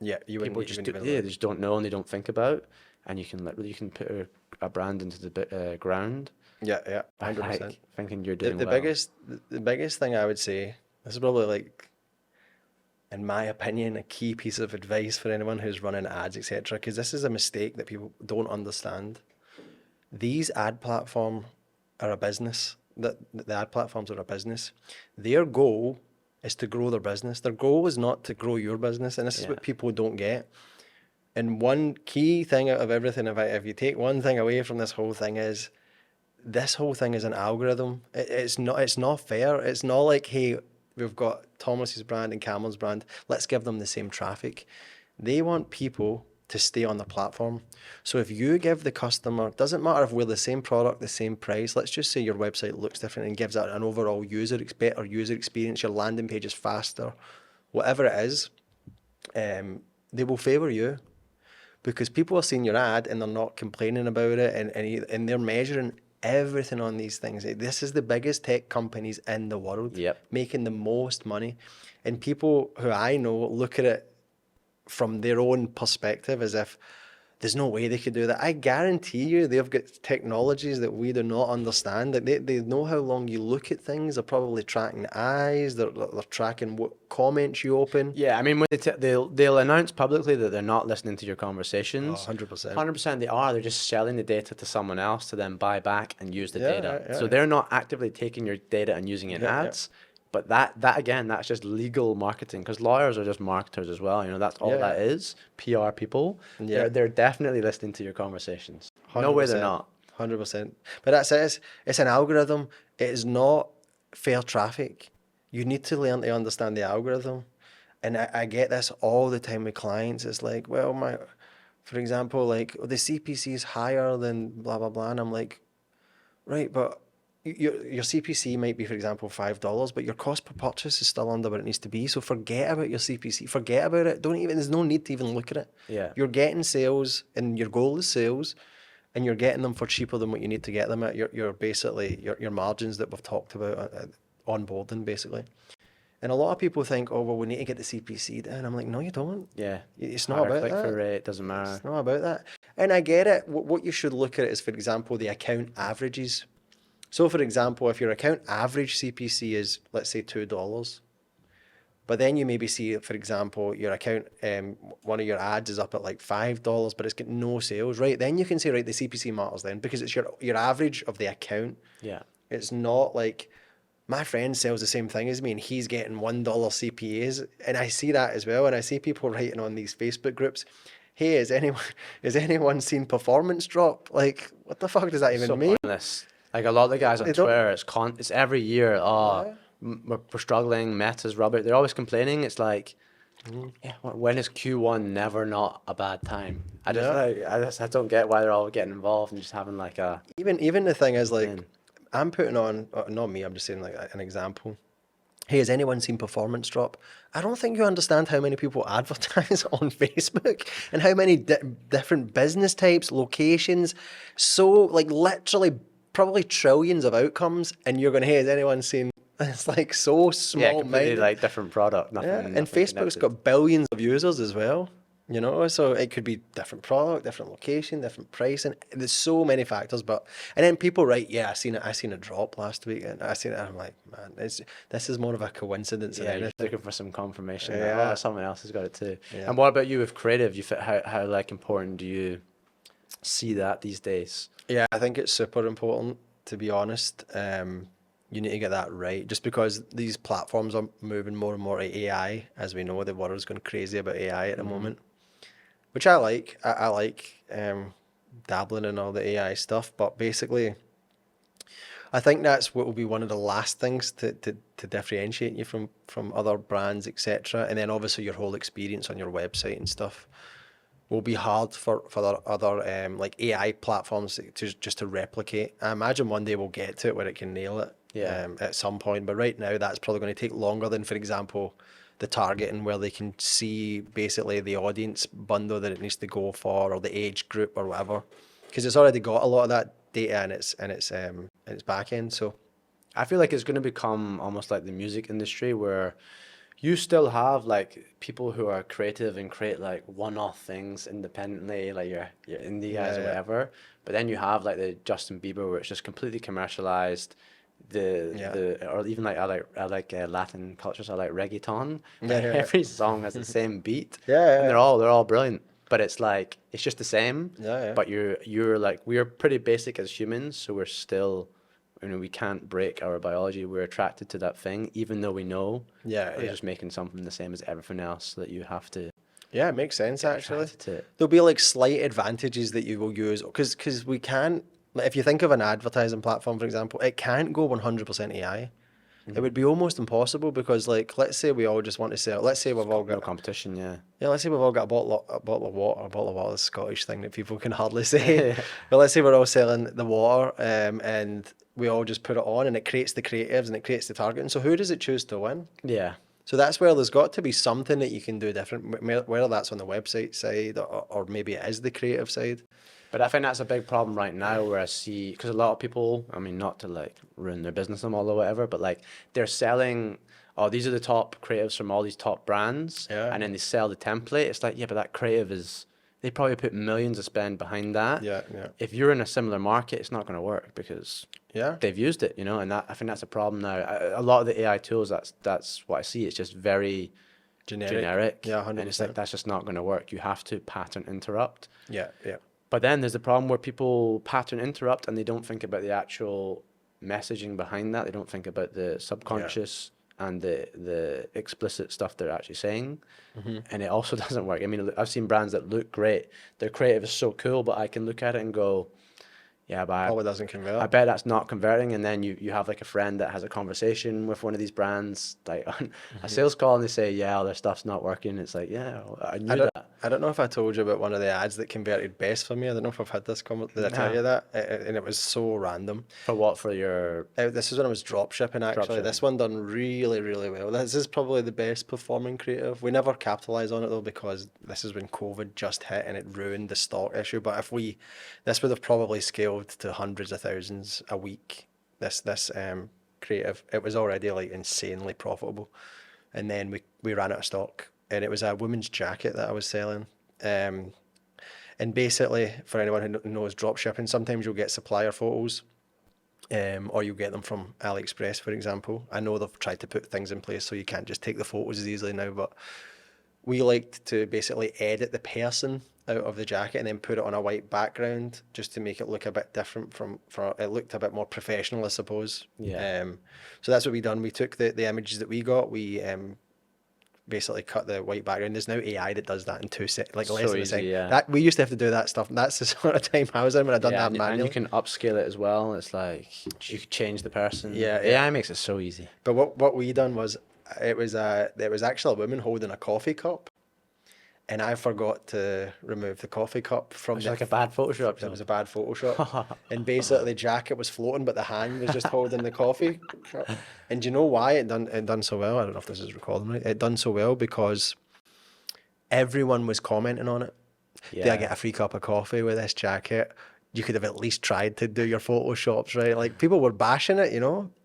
Yeah. people just they just don't know and they don't think about. And you can put a brand into the ground. Yeah. By 100%. like thinking you're doing The well. biggest thing I would say, this is probably like, in my opinion, a key piece of advice for anyone who's running ads, etc. Because this is a mistake that people don't understand. These ad platforms are a business. The ad platforms are a business. Their goal is to grow their business. Their goal is not to grow your business, and this is what people don't get. And one key thing out of everything, if you take one thing away from this whole thing, is this whole thing is an algorithm. It's not fair. It's not like, hey, we've got Thomas's brand and Campbell's brand, let's give them the same traffic. They want people to stay on the platform. So if you give the customer, doesn't matter if we're the same product, the same price, let's just say your website looks different and gives out an overall better user experience, your landing page is faster, whatever it is, they will favor you. Because people are seeing your ad and they're not complaining about it, and they're measuring everything on these things. This is the biggest tech companies in the world, making the most money. And people who I know look at it from their own perspective as if there's no way they could do that. I guarantee you they've got technologies that we do not understand. That they know how long you look at things. They're probably tracking the eyes. They're tracking what comments you open. Yeah, I mean, when they'll announce publicly that they're not listening to your conversations. 100%. 100% they are. They're just selling the data to someone else to then buy back and use the data. Yeah. So they're not actively taking your data and using it in ads. But that again, that's just legal marketing, because lawyers are just marketers as well. That's all that is. PR people. Yeah. They're definitely listening to your conversations. 100%. No way they're not. 100%. But that's it. It's an algorithm. It is not fair traffic. You need to learn to understand the algorithm. And I get this all the time with clients. It's like, well, for example, like the CPC is higher than blah, blah, blah. And I'm like, right, but your CPC might be, for example, $5, but your cost per purchase is still under what it needs to be. So forget about your CPC. Forget about it. Don't even. There's no need to even look at it. Yeah. You're getting sales, and your goal is sales, and you're getting them for cheaper than what you need to get them at. You're basically your margins that we've talked about onboarding, basically. And a lot of people think, oh, well, we need to get the CPC down. I'm like, no, you don't. Yeah. It's not about that. Click-through rate, doesn't matter. It's not about that. And I get it. What you should look at is, for example, the account averages. So, for example, if your account average CPC is, let's say, $2, but then you maybe see, for example, your account, one of your ads is up at like $5, but it's getting no sales, right? Then you can say, right, the CPC matters then, because it's your average of the account. Yeah. It's not like, my friend sells the same thing as me and he's getting $1 CPAs. And I see that as well. And I see people writing on these Facebook groups, hey, has anyone seen performance drop? Like, what the fuck does that even mean? Pointless. Like a lot of the guys on Twitter, it's every year, we're struggling, Meta's rubbish. They're always complaining. It's like, yeah, when is Q1 never not a bad time? I don't get why they're all getting involved and just having like a... Even the thing is like, I'm putting on, not me, I'm just saying like an example. Hey, has anyone seen performance drop? I don't think you understand how many people advertise on Facebook and how many different business types, locations. So like literally probably trillions of outcomes. And you're going, hey, has anyone seen... It's like so small. Yeah, completely like different product. Nothing, and nothing Facebook's connected. got billions of users as well. You know, so it could be different product, different location, different pricing. There's so many factors, and then people write, yeah, I seen a drop last week, and I seen it. And I'm like, man, this is more of a coincidence than Yeah, you're anything. looking for some confirmation. Yeah. Like, oh, someone else has got it too. Yeah. And what about you with creative? How like important do you see that these days? Yeah, I think it's super important, to be honest. You need to get that right, just because these platforms are moving more and more to AI. As we know, the world's going crazy about AI at the moment, which I like. I like dabbling in all the AI stuff, but basically, I think that's what will be one of the last things to differentiate you from other brands, etc. And then obviously your whole experience on your website and stuff will be hard for other like AI platforms to replicate. I imagine one day we'll get to it where it can nail it. Yeah. At some point, but right now that's probably going to take longer than, for example, the targeting, where they can see basically the audience bundle that it needs to go for, or the age group or whatever, because it's already got a lot of that data in its back end. So I feel like it's going to become almost like the music industry, where you still have like people who are creative and create like one-off things independently, like your indie guys or whatever. But then you have like the Justin Bieber, where it's just completely commercialized. Or even like I like Latin cultures. I like reggaeton. Every song has the same beat. And they're all brilliant. But it's like it's just the same. But you're like, we're pretty basic as humans, so we're still, we can't break our biology. We're attracted to that thing, even though we know they're just making something the same as everything else that you have to. Yeah, it makes sense actually. There'll be like slight advantages that you will use, because we can't. If you think of an advertising platform, for example, it can't go 100% AI. It would be almost impossible, because, like, let's say we all just want to sell. Let's say we've all got no competition. Yeah. Let's say we've all got a bottle of water. A bottle of water is a Scottish thing that people can hardly say. But let's say we're all selling the water, and we all just put it on, and it creates the creatives and it creates the targeting. So who does it choose to win? Yeah. So that's where there's got to be something that you can do different, whether that's on the website side or maybe it is the creative side. But I think that's a big problem right now, where I see, because a lot of people, I mean, not to like ruin their business model or whatever, but like they're selling, oh, these are the top creatives from all these top brands, and then they sell the template. It's like, yeah, but that creative is, they probably put millions of spend behind that. If you're in a similar market, it's not going to work, because they've used it, and that, I think that's a problem now. A lot of the AI tools, that's what I see. It's just very generic. Yeah, 100%. And it's like, that's just not going to work. You have to pattern interrupt. Yeah. But then there's the problem where people pattern interrupt and they don't think about the actual messaging behind that. They don't think about the subconscious and the explicit stuff they're actually saying. And it also doesn't work. I mean, I've seen brands that look great. Their creative is so cool, but I can look at it and go, yeah, but it doesn't convert. I bet that's not converting. And then you have like a friend that has a conversation with one of these brands, like on a sales call, and they say, yeah, all their stuff's not working. It's like, yeah, I knew that. I don't know if I told you about one of the ads that converted best for me. I don't know if I've had this comment. Did I tell you that? And it was so random. For what? For your This is when I was drop shipping, actually. This one done really, really well. This is probably the best performing creative. We never capitalised on it though, because this is when COVID just hit and it ruined the stock issue. But this would have probably scaled to hundreds of thousands a week. This creative, it was already like insanely profitable. And then we ran out of stock, and it was a women's jacket that I was selling. And basically, for anyone who knows drop shipping, sometimes you'll get supplier photos, or you'll get them from AliExpress, for example. I know they've tried to put things in place so you can't just take the photos as easily now, but we liked to basically edit the person out of the jacket and then put it on a white background just to make it look a bit different it looked a bit more professional, I suppose. Yeah. So that's what we done. We took the images that we got, we basically cut the white background. There's now AI that does that in 2 seconds, like less than a second. Yeah. We used to have to do that stuff. That's the sort of time I was in when I done that manually. And you can upscale it as well. It's like you can change the person. Yeah, AI makes it so easy. But what we done was, there was actually a woman holding a coffee cup, and I forgot to remove the coffee cup from It was like a bad Photoshop. It was a bad Photoshop. And basically the jacket was floating, but the hand was just holding the coffee cup. And do you know why it done so well? I don't know if this is recording right. It done so well because everyone was commenting on it. Yeah. Did I get a free cup of coffee with this jacket? You could have at least tried to do your Photoshops right. Like, people were bashing it,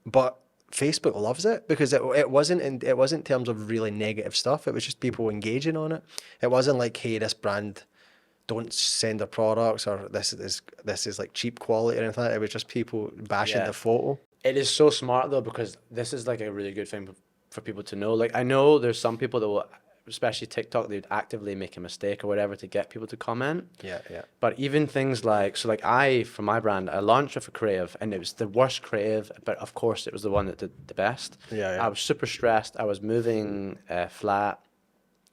but Facebook loves it because it wasn't in terms of really negative stuff. It was just people engaging on it. It wasn't like, hey, this brand don't send their products, or this is like cheap quality or anything like that. It was just people bashing the photo. It is so smart though, because this is like a really good thing for people to know. Like, I know there's some people that will, especially TikTok, they would actively make a mistake or whatever to get people to comment. Yeah. But even things like, so like for my brand, I launched with a creative and it was the worst creative, but of course it was the one that did the best. Yeah. I was super stressed. I was moving flat,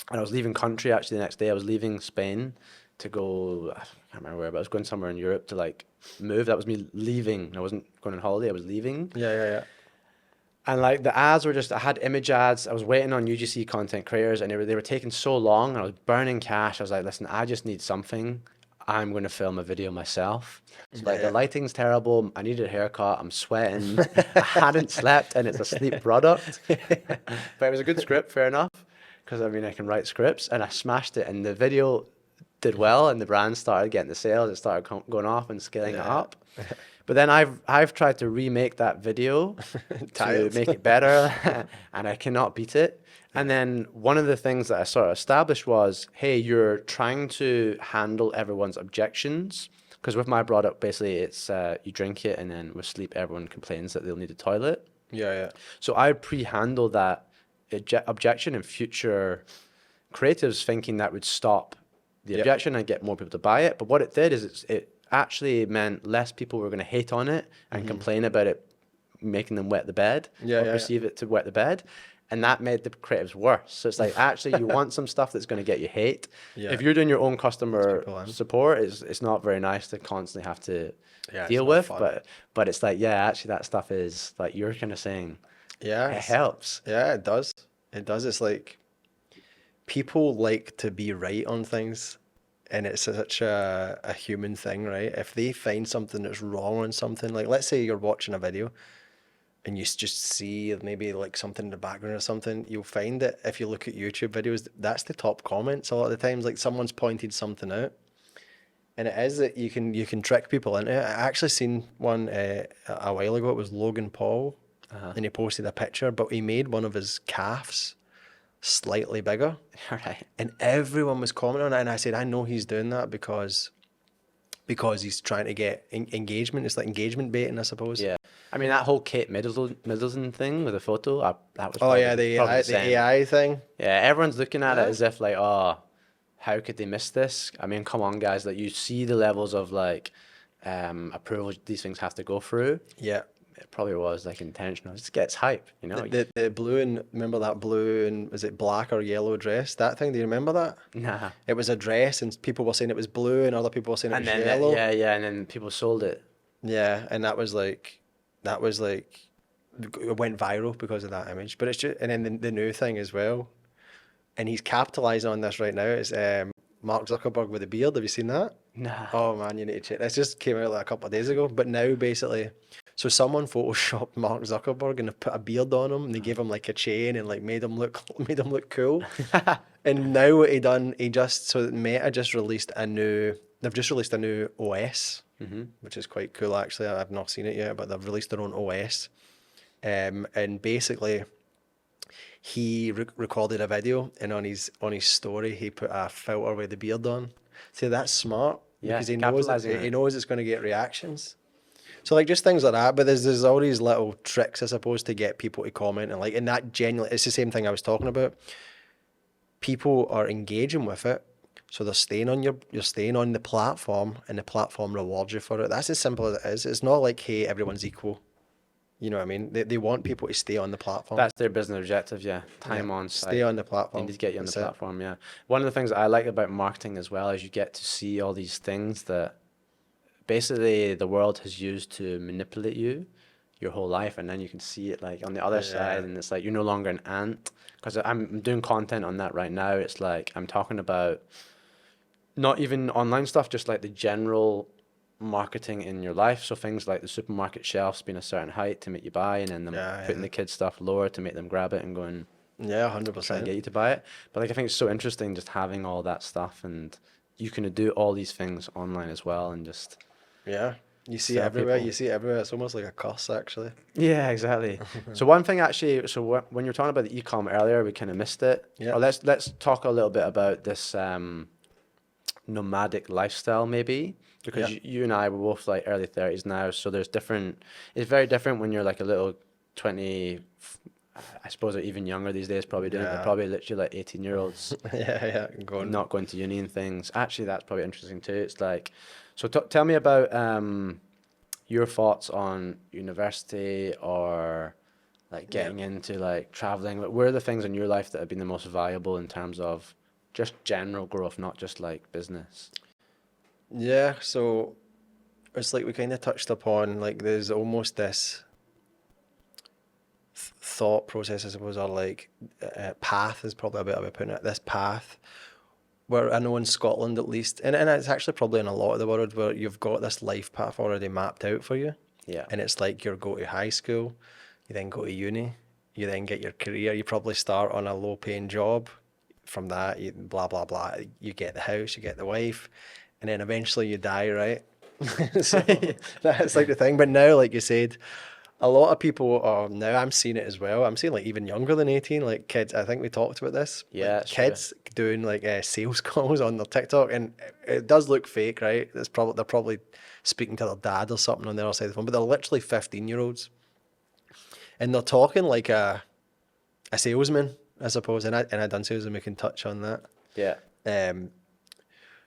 and I was leaving country actually the next day. I was leaving Spain to go, I can't remember where, but I was going somewhere in Europe to like move. That was me leaving. I wasn't going on holiday, I was leaving. Yeah. And like the ads were just, I had image ads. I was waiting on UGC content creators, and they were taking so long, and I was burning cash. I was like, listen, I just need something. I'm going to film a video myself. So like the lighting's terrible. I needed a haircut. I'm sweating. I hadn't slept, and it's a sleep product. But it was a good script, fair enough. Because I mean, I can write scripts, and I smashed it, and the video did well, and the brand started getting the sales. It started going off and scaling it up. But then I've tried to remake that video to make it better, and I cannot beat it. And then one of the things that I sort of established was, hey, you're trying to handle everyone's objections. Because with my product, basically, it's you drink it, and then with sleep, everyone complains that they'll need a toilet. Yeah. So I pre-handle that objection in future creatives, thinking that would stop the objection and get more people to buy it. But what it did is it actually meant less people were going to hate on it and complain about it making them wet the bed or perceive it to wet the bed. And that made the creatives worse. So it's like, actually, you want some stuff that's going to get you hate. If you're doing your own customer support, it's not very nice to constantly have to deal with. But it's like, actually, that stuff is like you're kind of saying, it helps. Yeah, it does. It does. It's like people like to be right on things. And it's such a human thing, right? If they find something that's wrong on something, like let's say you're watching a video and you just see maybe like something in the background or something, you'll find that if you look at YouTube videos, that's the top comments a lot of the times. Like someone's pointed something out, and it is that you can trick people into it. I actually seen one a while ago. It was Logan Paul, and he posted a picture, but he made one of his calves slightly bigger. Right. And everyone was commenting on it, and I said, I know he's doing that because he's trying to get engagement. It's like engagement baiting, I suppose. Yeah. I mean, that whole Kate Middleton thing with the photo, that was the AI thing. Yeah, everyone's looking at it as if like, oh, how could they miss this? I mean, come on, guys. Like, you see the levels of like approval these things have to go through. Yeah. It probably was like intentional. It just gets hype, you know. The blue, and remember that blue and was it black or yellow dress? That thing, do you remember that? Nah. It was a dress, and people were saying it was blue, and other people were saying it was yellow. And then people sold it. Yeah, and that was like it went viral because of that image. But it's just, and then the new thing as well, and he's capitalizing on this right now. Is Mark Zuckerberg with a beard. Have you seen that? Nah. Oh man, you need to check. This just came out like a couple of days ago. But now basically, so someone photoshopped Mark Zuckerberg and they put a beard on him and they gave him like a chain and like made him look cool. And now what Meta just released they've just released a new OS, which is quite cool actually. I've not seen it yet, but they've released their own OS. And basically he recorded a video, and on his story he put a filter with the beard on. See, that's smart, because he knows it's going to get reactions. So like just things like that, but there's all these little tricks, I suppose, to get people to comment, and that genuinely, it's the same thing I was talking about. People are engaging with it, so you're staying on the platform, and the platform rewards you for it. That's as simple as it is. It's not like, hey, everyone's equal. You know what I mean? They want people to stay on the platform. That's their business objective, yeah. Time on site. Stay on the platform. They need to get you on the platform, yeah. One of the things that I like about marketing as well is you get to see all these things that basically the world has used to manipulate you your whole life, and then you can see it like on the other side, and it's like you're no longer an ant. Because I'm doing content on that right now. It's like I'm talking about not even online stuff, just like the general marketing in your life. So things like the supermarket shelves being a certain height to make you buy, and then them putting the kids' stuff lower to make them grab it and go and 100% get you to buy it. But like I think it's so interesting just having all that stuff, and you can do all these things online as well, and just you see it everywhere. You see it everywhere. It's almost like a curse, actually. Yeah, exactly. So one thing actually, when you were talking about the ecom earlier, we kind of missed it. Yeah. Or let's talk a little bit about this nomadic lifestyle maybe, because you and I were both like early 30s now, so it's very different when you're like a little 20, I suppose, or even younger these days probably doing it. They're probably literally like 18-year-olds not going to uni and things. Actually, that's probably interesting too. It's like, so tell me about your thoughts on university, or like getting into like traveling. Where are the things in your life that have been the most valuable in terms of just general growth, not just like business? Yeah, so it's like we kind of touched upon, like there's almost this thought process, I suppose, or like path is probably a better way of putting it. This path where I know in Scotland at least, and it's actually probably in a lot of the world, where you've got this life path already mapped out for you. Yeah. And it's like you go to high school, you then go to uni, you then get your career, you probably start on a low paying job. From that, you blah, blah, blah, you get the house, you get the wife, and then eventually you die, right? So that's like the thing. But now, like you said, a lot of people are, now I'm seeing it as well. I'm seeing like even younger than 18, like kids, I think we talked about this. Yeah, like kids doing like sales calls on their TikTok, and it does look fake, right? They're probably speaking to their dad or something on the other side of the phone, but they're literally 15-year-olds. And they're talking like a salesman, I suppose, and I done sales, and we can touch on that. Yeah.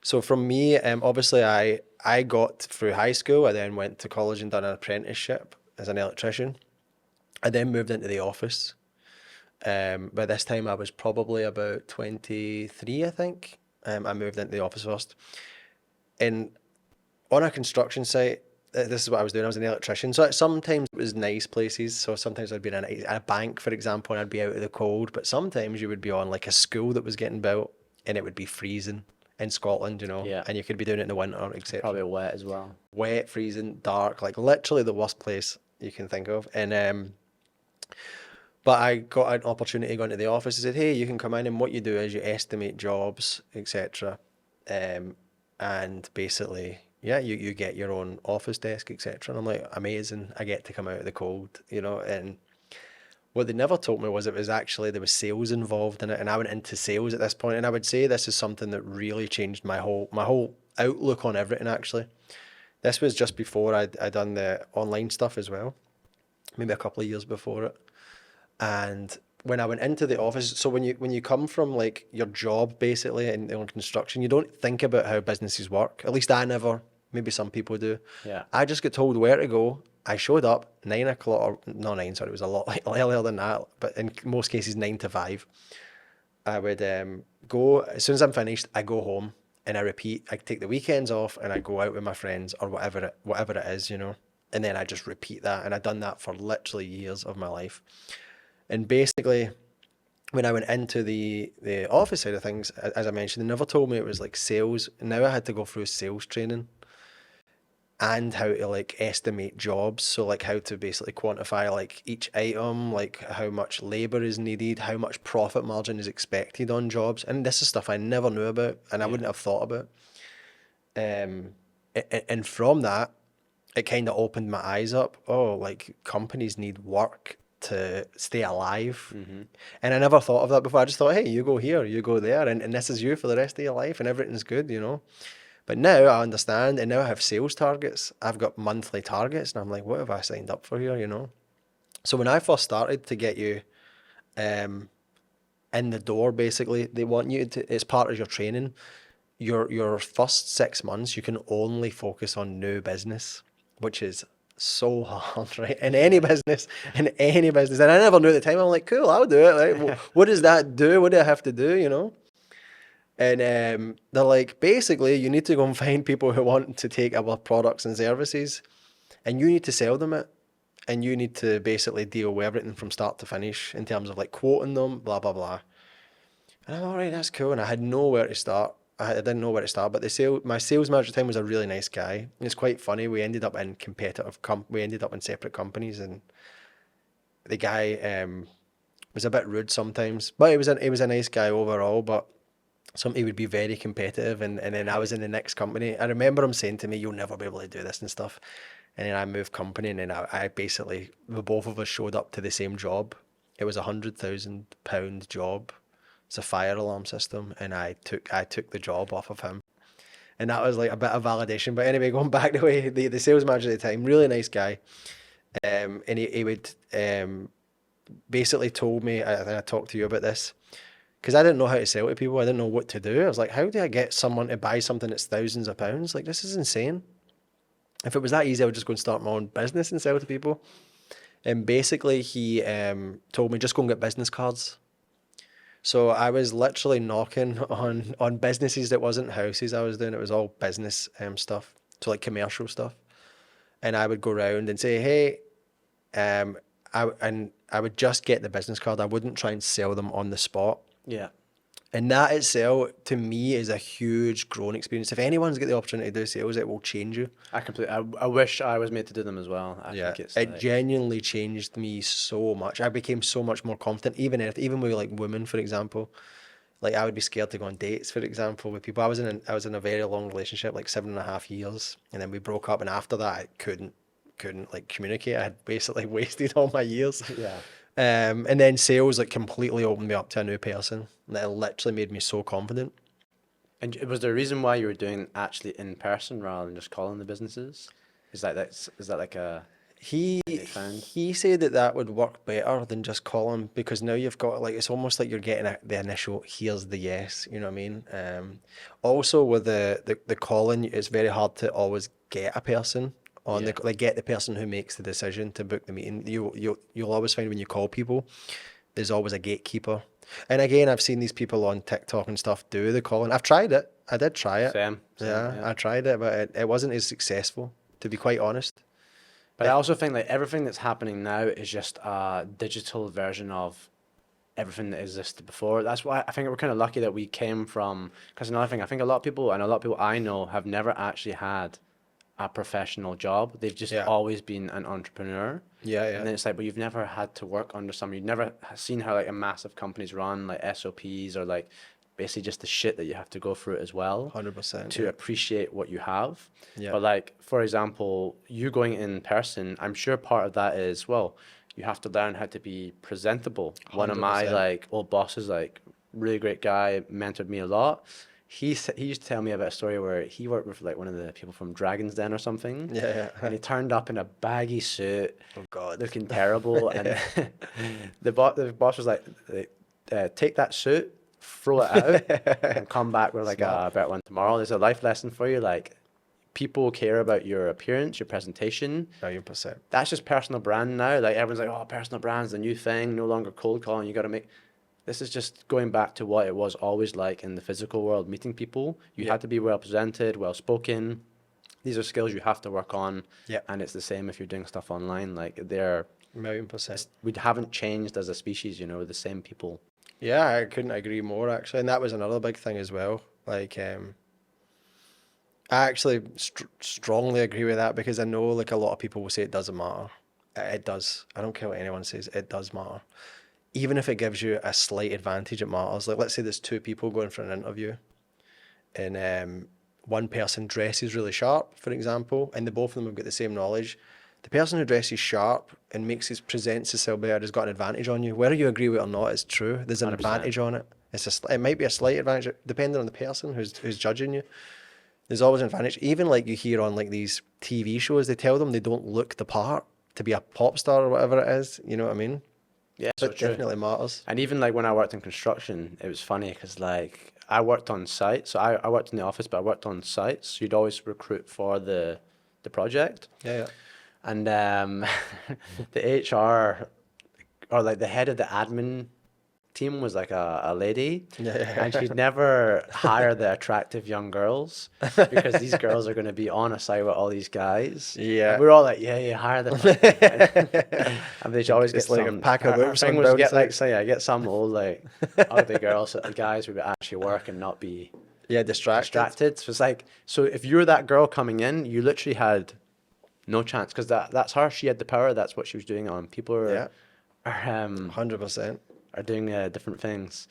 So from me, obviously I got through high school. I then went to college and done an apprenticeship as an electrician. I then moved into the office. By this time I was probably about 23, I think. I moved into the office first. And on a construction site, this is what I was doing. I was an electrician. So sometimes it was nice places. So sometimes I'd be in a bank, for example, and I'd be out of the cold. But sometimes you would be on like a school that was getting built, and it would be freezing in Scotland, you know. Yeah. And you could be doing it in the winter, etc. Probably wet as well. Wet, freezing, dark, like literally the worst place you can think of. And but I got an opportunity to go into the office. They said, hey, you can come in, and what you do is you estimate jobs, etc. And basically, you get your own office desk, etc. And I'm like, amazing, I get to come out of the cold, you know. And what they never told me was there was sales involved in it, and I went into sales at this point. And I would say this is something that really changed my whole outlook on everything. Actually, this was just before I done the online stuff as well, maybe a couple of years before it. And when I went into the office, so when you come from like your job basically in construction, you don't think about how businesses work. At least I never. Maybe some people do. Yeah. I just get told where to go. I showed up 9 o'clock, or no 9, sorry, it was a lot earlier than that, but in most cases 9 to 5. I would go, as soon as I'm finished, I go home and I repeat. I take the weekends off and I go out with my friends or whatever it is, you know, and then I just repeat that. And I've done that for literally years of my life. And basically when I went into the office side of things, as I mentioned, they never told me it was like sales. And now I had to go through sales training and how to like estimate jobs. So like how to basically quantify like each item, like how much labor is needed, how much profit margin is expected on jobs. And this is stuff I never knew about and I wouldn't have thought about. And from that, it kind of opened my eyes up. Oh, like companies need work to stay alive. And I never thought of that before. I just thought, hey, you go here, you go there, and this is you for the rest of your life and everything's good, you know. But now I understand, and now I have sales targets. I've got monthly targets, and I'm like, what have I signed up for here, you know? So when I first started to get you in the door, basically, they want you to, it's part of your training. Your first 6 months, you can only focus on new business, which is so hard, right? In any business, And I never knew at the time. I'm like, cool, I'll do it. Like, what does that do? What do I have to do, you know? And they're like, basically, you need to go and find people who want to take our products and services, and you need to sell them it. And you need to basically deal with everything from start to finish in terms of like quoting them, blah, blah, blah. And I'm all right, that's cool. And I had nowhere to start. I didn't know where to start, but my sales manager at the time was a really nice guy. And it's quite funny. We ended up in separate companies, and the guy was a bit rude sometimes, but he was a nice guy overall. But he would be very competitive, and then I was in the next company. I remember him saying to me, "You'll never be able to do this and stuff." And then I moved company, and then I basically, the both of us showed up to the same job. It was £100,000 job. It's a fire alarm system, and I took the job off of him, and that was like a bit of validation. But anyway, going back to the sales manager at the time, really nice guy, and he would basically told me, I think I talked to you about this, because I didn't know how to sell to people. I didn't know what to do. I was like, how do I get someone to buy something that's thousands of pounds? Like, this is insane. If it was that easy, I would just go and start my own business and sell to people. And basically, he told me, just go and get business cards. So I was literally knocking on businesses that wasn't houses I was doing. It was all business stuff, so like commercial stuff. And I would go around and say, hey, I would just get the business card. I wouldn't try and sell them on the spot. Yeah. And that itself, to me, is a huge growing experience. If anyone's got the opportunity to do sales, it will change you. I wish I was made to do them as well. I think it's it genuinely changed me so much. I became so much more confident, even with like women, for example. Like I would be scared to go on dates, for example, with people. I was in a very long relationship, like 7.5 years, and then we broke up. And after that, I couldn't like communicate. I had basically wasted all my years. Yeah. And then sales like completely opened me up to a new person. And it literally made me so confident. And was there a reason why you were doing actually in person rather than just calling the businesses? Is that like a He said that would work better than just calling, because now you've got like, it's almost like you're getting the initial here's the yes, you know what I mean? Also with the calling, it's very hard to always get a person on get the person who makes the decision to book the meeting. You'll always find when you call people, there's always a gatekeeper. And again, I've seen these people on TikTok and stuff do the calling. I've tried it. I did try it. Same, yeah, I tried it, but it wasn't as successful, to be quite honest. But I also think like everything that's happening now is just a digital version of everything that existed before. That's why I think we're kind of lucky that we came from, because another thing, I think a lot of people I know have never actually had a professional job. They've just always been an entrepreneur. Yeah. And then it's like, but you've never had to work under someone. You've never seen how like a massive companies run, like SOPs, or like basically just the shit that you have to go through as well. 100%. To appreciate what you have. Yeah. But like, for example, you going in person, I'm sure part of that is, well, you have to learn how to be presentable. 100%. One of my like old bosses, like really great guy, mentored me a lot. He used to tell me about a story where he worked with like one of the people from Dragon's Den or something. Yeah. And he turned up in a baggy suit. Oh God. Looking terrible. And the boss was like, take that suit, throw it out, and come back with like a better one tomorrow. There's a life lesson for you. Like, people care about your appearance, your presentation. 100%. That's just personal brand now. Like, everyone's like, oh, personal brand's the new thing. No longer cold calling. You got to make. This is just going back to what it was always like in the physical world, meeting people. You had to be well presented, well spoken. These are skills you have to work on. Yeah. And it's the same if you're doing stuff online. Like, they're 1,000,000%. we haven't changed as a species, you know, we're the same people. Yeah, I couldn't agree more actually, and that was another big thing as well. Like, I actually strongly agree with that because I know like a lot of people will say it doesn't matter. It does. I don't care what anyone says. It does matter. Even if it gives you a slight advantage, it matters. Like, let's say there's two people going for an interview, and one person dresses really sharp, for example, and the both of them have got the same knowledge. The person who dresses sharp and presents himself better has got an advantage on you. Whether you agree with it or not, it's true. There's an 100%. advantage on it. It might be a slight advantage depending on the person who's judging you. There's always an advantage. Even like you hear on like these TV shows, they tell them they don't look the part to be a pop star or whatever it is. You know what I mean? Yeah, So so it true. definitely matters. And even like when I worked in construction, it was funny because like I worked on site. So I worked in the office, but I worked on sites. So you'd always recruit for the project. Yeah, yeah. And the HR or like the head of the admin team was like a lady, Yeah, yeah. and she'd never hire the attractive young girls because these girls are going to be on a site with all these guys. Yeah. And we're all like, yeah, hire them. And they should always It's get like a some. pack of Our whips thing on was building get like, sites. so yeah, get some old like ugly girls so the guys would actually work and not be Yeah, distracted. distracted. So it's like, so if you're that girl coming in, you literally had no chance because that's her. She had the power. That's what she was doing on. People Yeah, are 100%. are doing different things.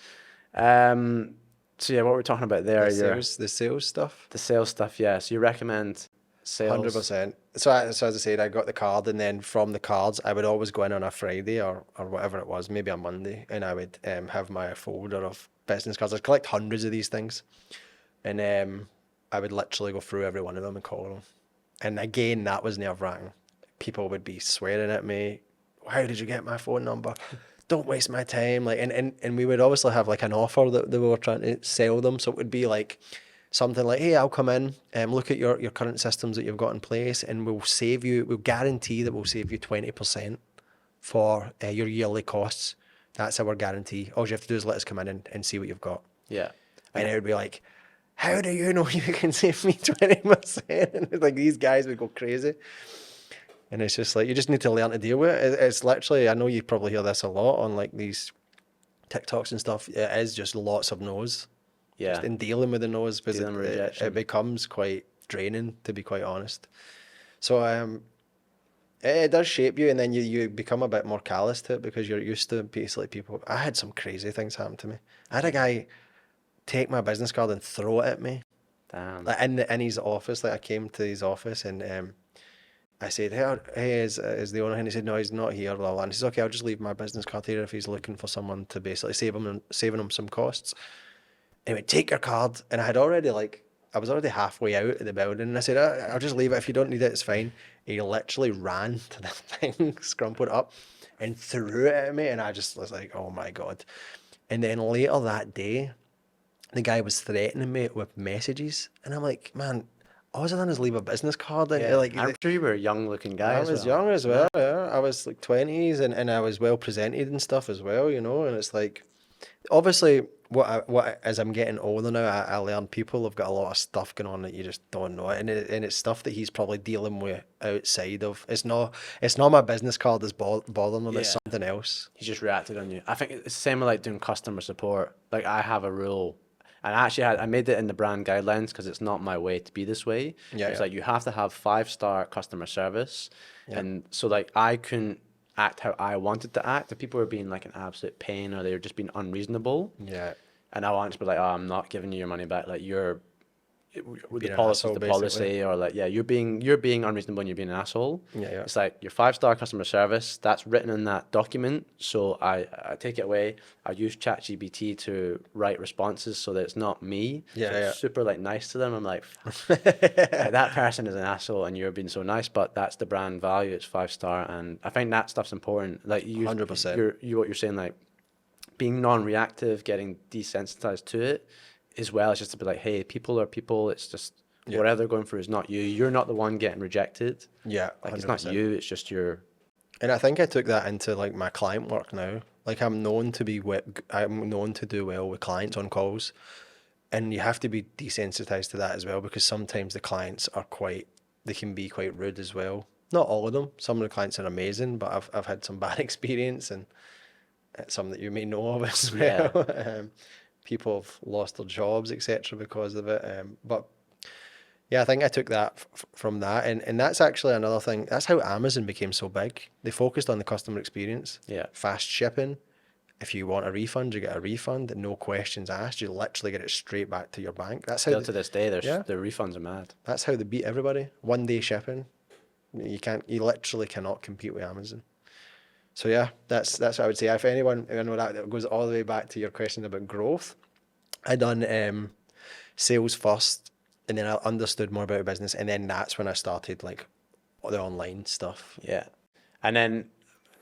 So yeah, what we're talking about there, The sales stuff. the sales stuff. Yeah, so you recommend sales. 100%. So as I said, I got the card, and then from the cards, I would always go in on a Friday or whatever it was, maybe a Monday, and I would have my folder of business cards. I'd collect hundreds of these things, and I would literally go through every one of them and call them. And again, that was nerve-wracking. People would be swearing at me. How did you get my phone number? Don't waste my time. Like, and we would obviously have like an offer that we were trying to sell them. So it would be like something like, hey, I'll come in and look at your current systems that you've got in place, and we'll guarantee that we'll save you 20% for your yearly costs. That's our guarantee. All you have to do is let us come in and see what you've got. Yeah. And it would be like, how do you know you can save me 20%? And like these guys would go crazy. And it's just like, you just need to learn to deal with it. It's literally, I know you probably hear this a lot on like these TikToks and stuff. It is just lots of no's. Yeah. Just in dealing with the no's, because Dealing with rejection. it becomes quite draining, to be quite honest. So it does shape you, and then you become a bit more callous to it because you're used to basically people. I had some crazy things happen to me. I had a guy take my business card and throw it at me. Damn. Like in his office. Like I came to his office and I said, hey, is the owner? And he said, no, he's not here. Blah, blah. And he says, okay, I'll just leave my business card here if he's looking for someone to basically saving him some costs. And he went, take your card. And I was already halfway out of the building. And I said, I'll just leave it. If you don't need it, it's fine. He literally ran to the thing, scrumpled it up and threw it at me. And I just was like, oh my God. And then later that day, the guy was threatening me with messages. And I'm like, man, all I've done is leave a business card. And Yeah. like, I'm sure you were a young looking guy. I as was well. young as well, yeah. I was like 20s and I was well presented and stuff as well, you know. And it's like, obviously, as I'm getting older now, I learn people have got a lot of stuff going on that you just don't know. And it's stuff that he's probably dealing with outside of. It's not my business card that's bothering him, it's Yeah. something else. He just reacted on you. I think it's the same with like doing customer support. Like I have a rule, and I made it in the brand guidelines because it's not my way to be this way. Yeah, It's yeah. like you have to have 5-star customer service, Yeah. and so like I couldn't act how I wanted to act. If people were being like an absolute pain or they were just being unreasonable, Yeah. and I wanted to be like, oh, I'm not giving you your money back. Like the Being an policy asshole, is the basically. policy, or like, yeah, you're being unreasonable and you're being an asshole. Yeah, yeah. It's like your 5-star customer service, that's written in that document. So I take it away. I use ChatGPT to write responses so that it's not me. Yeah, So it's yeah. super like nice to them. I'm like, that person is an asshole and you're being so nice, but that's the brand value. It's 5-star, and I think that stuff's important. Like 100%. What you're saying, like being non-reactive, getting desensitized to it, as well. It's just to be like, hey, people are people. It's just Yeah. whatever they're going through is not you. You're not the one getting rejected. Yeah, Like 100%. it's not you. It's just your. And I think I took that into like my client work now. Like I'm known to do well with clients on calls, and you have to be desensitized to that as well, because sometimes the clients they can be quite rude as well. Not all of them. Some of the clients are amazing, but I've had some bad experience, and some that you may know of as Yeah. well. People have lost their jobs, etc., because of it. But yeah, I think I took that from that, and that's actually another thing. That's how Amazon became so big. They focused on the customer experience, Yeah. fast shipping. If you want a refund, you get a refund, no questions asked. You literally get it straight back to your bank. That's how. Still to this day, Yeah, the refunds are mad. that's how they beat everybody. 1 day shipping. You literally cannot compete with Amazon. So yeah, that's what I would say. If anyone, I know that goes all the way back to your question about growth. I done sales first, and then I understood more about business, and then that's when I started like the online stuff. Yeah. And then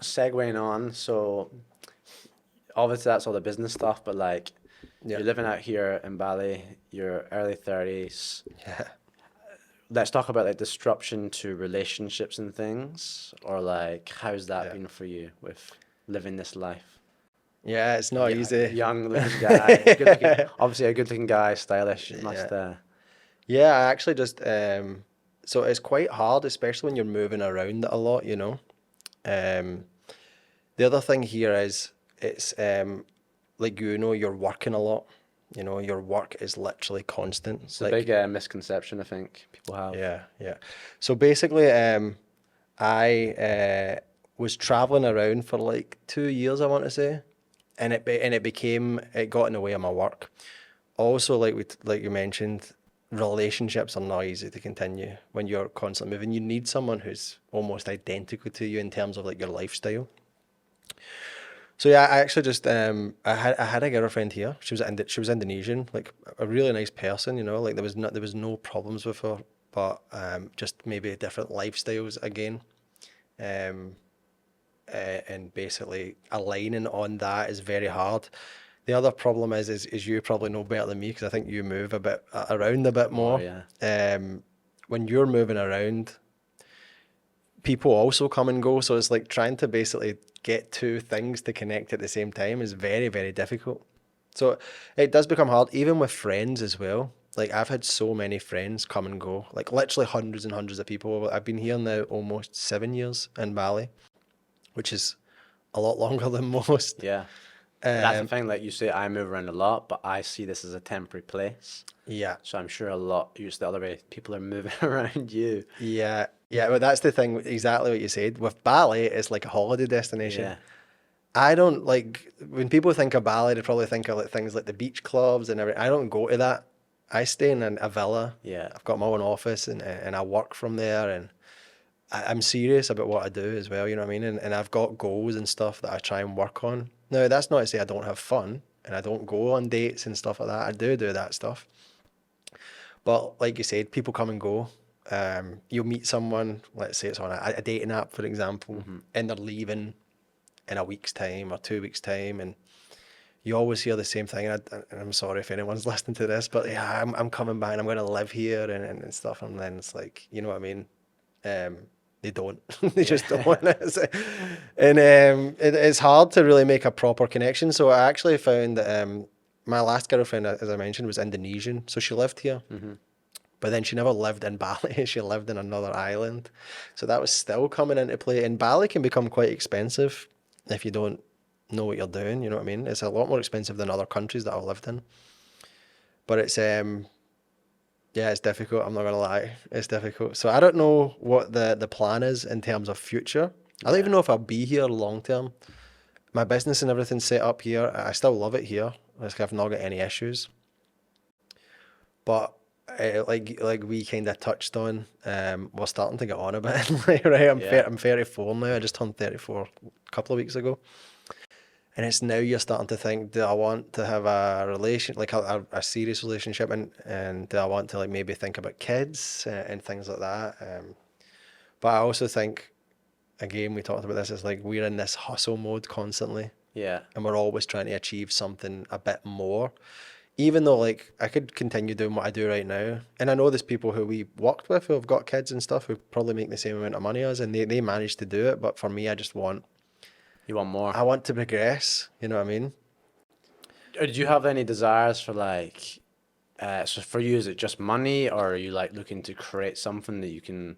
segueing on, so obviously that's all the business stuff, but like Yeah, you're living out here in Bali, you're early 30s. yeah, Let's talk about like disruption to relationships and things, or like how's that yeah. been for you with living this life? Yeah, it's not easy. Young looking guy, good looking, obviously a good looking guy, stylish. It must Yeah. Yeah, I actually just so it's quite hard, especially when you're moving around a lot, you know. Um, the other thing here is it's like you're working a lot. You know, your work is literally constant. it's a Like, big misconception I think people have. yeah, yeah. So basically, I was traveling around for like 2 years, I want to say, and it got in the way of my work. Also, like you mentioned, relationships are not easy to continue when you're constantly moving. You need someone who's almost identical to you in terms of like your lifestyle. So yeah, I actually just I had a girlfriend here. She was Indonesian, like a really nice person, you know. Like there was no problems with her, but just maybe different lifestyles again. Um, and basically aligning on that is very hard. The other problem is you probably know better than me because I think you move a bit around a bit More, more. yeah. When you're moving around, people also come and go, so it's like trying to basically get two things to connect at the same time is very, very difficult. So it does become hard, even with friends as well. Like I've had so many friends come and go, like literally hundreds and hundreds of people. I've been here now almost 7 years in Bali, which is a lot longer than most. Yeah. That's the Um, thing, like you say, I move around a lot, but I see this as a temporary place. yeah, So I'm sure a lot, use the other way, people are moving around you. yeah, yeah. But that's the thing, exactly what you said. With Bali, it's like a holiday destination. Yeah. I don't like when people think of Bali, they probably think of like things like the beach clubs and everything. I don't go to that. I stay in a villa. Yeah. I've got my own office and I work from there and I'm serious about what I do as well, you know what I mean? And I've got goals and stuff that I try and work on. Now, that's not to say I don't have fun and I don't go on dates and stuff like that. I do that stuff. But like you said, people come and go. You'll meet someone, let's say it's on a dating app, for example, and they're leaving in a week's time or 2 weeks' time. And you always hear the same thing. And I'm sorry if anyone's listening to this, but yeah, I'm coming back and I'm going to live here and stuff. And then it's like, you know what I mean? They don't. They just don't. And it's hard to really make a proper connection. So I actually found that my last girlfriend, as I mentioned, was Indonesian. So she lived here. But then she never lived in Bali. She lived in another island. So that was still coming into play. And Bali can become quite expensive if you don't know what you're doing. You know what I mean? It's a lot more expensive than other countries that I've lived in. But it's yeah, it's difficult. I'm not gonna lie, it's difficult. So I don't know what the plan is in terms of future. I don't even know if I'll be here long term. My business and everything's set up here. I still love it here. I've not got any issues. But like we kind of touched on, we're starting to get on a bit. Like, right, Yeah. I'm 34 now. I just turned 34 a couple of weeks ago. And it's now you're starting to think, do I want to have a relation, like a serious relationship, and do I want to like maybe think about kids and things like that. But I also think, again, we talked about this, it's like we're in this hustle mode constantly, Yeah. and we're always trying to achieve something a bit more. Even though like I could continue doing what I do right now, and I know there's people who we worked with who have got kids and stuff who probably make the same amount of money as us, and they manage to do it. But for me, You want more. I want to progress. You know what I mean? Did you have any desires for like, so for you, is it just money or are you like looking to create something that you can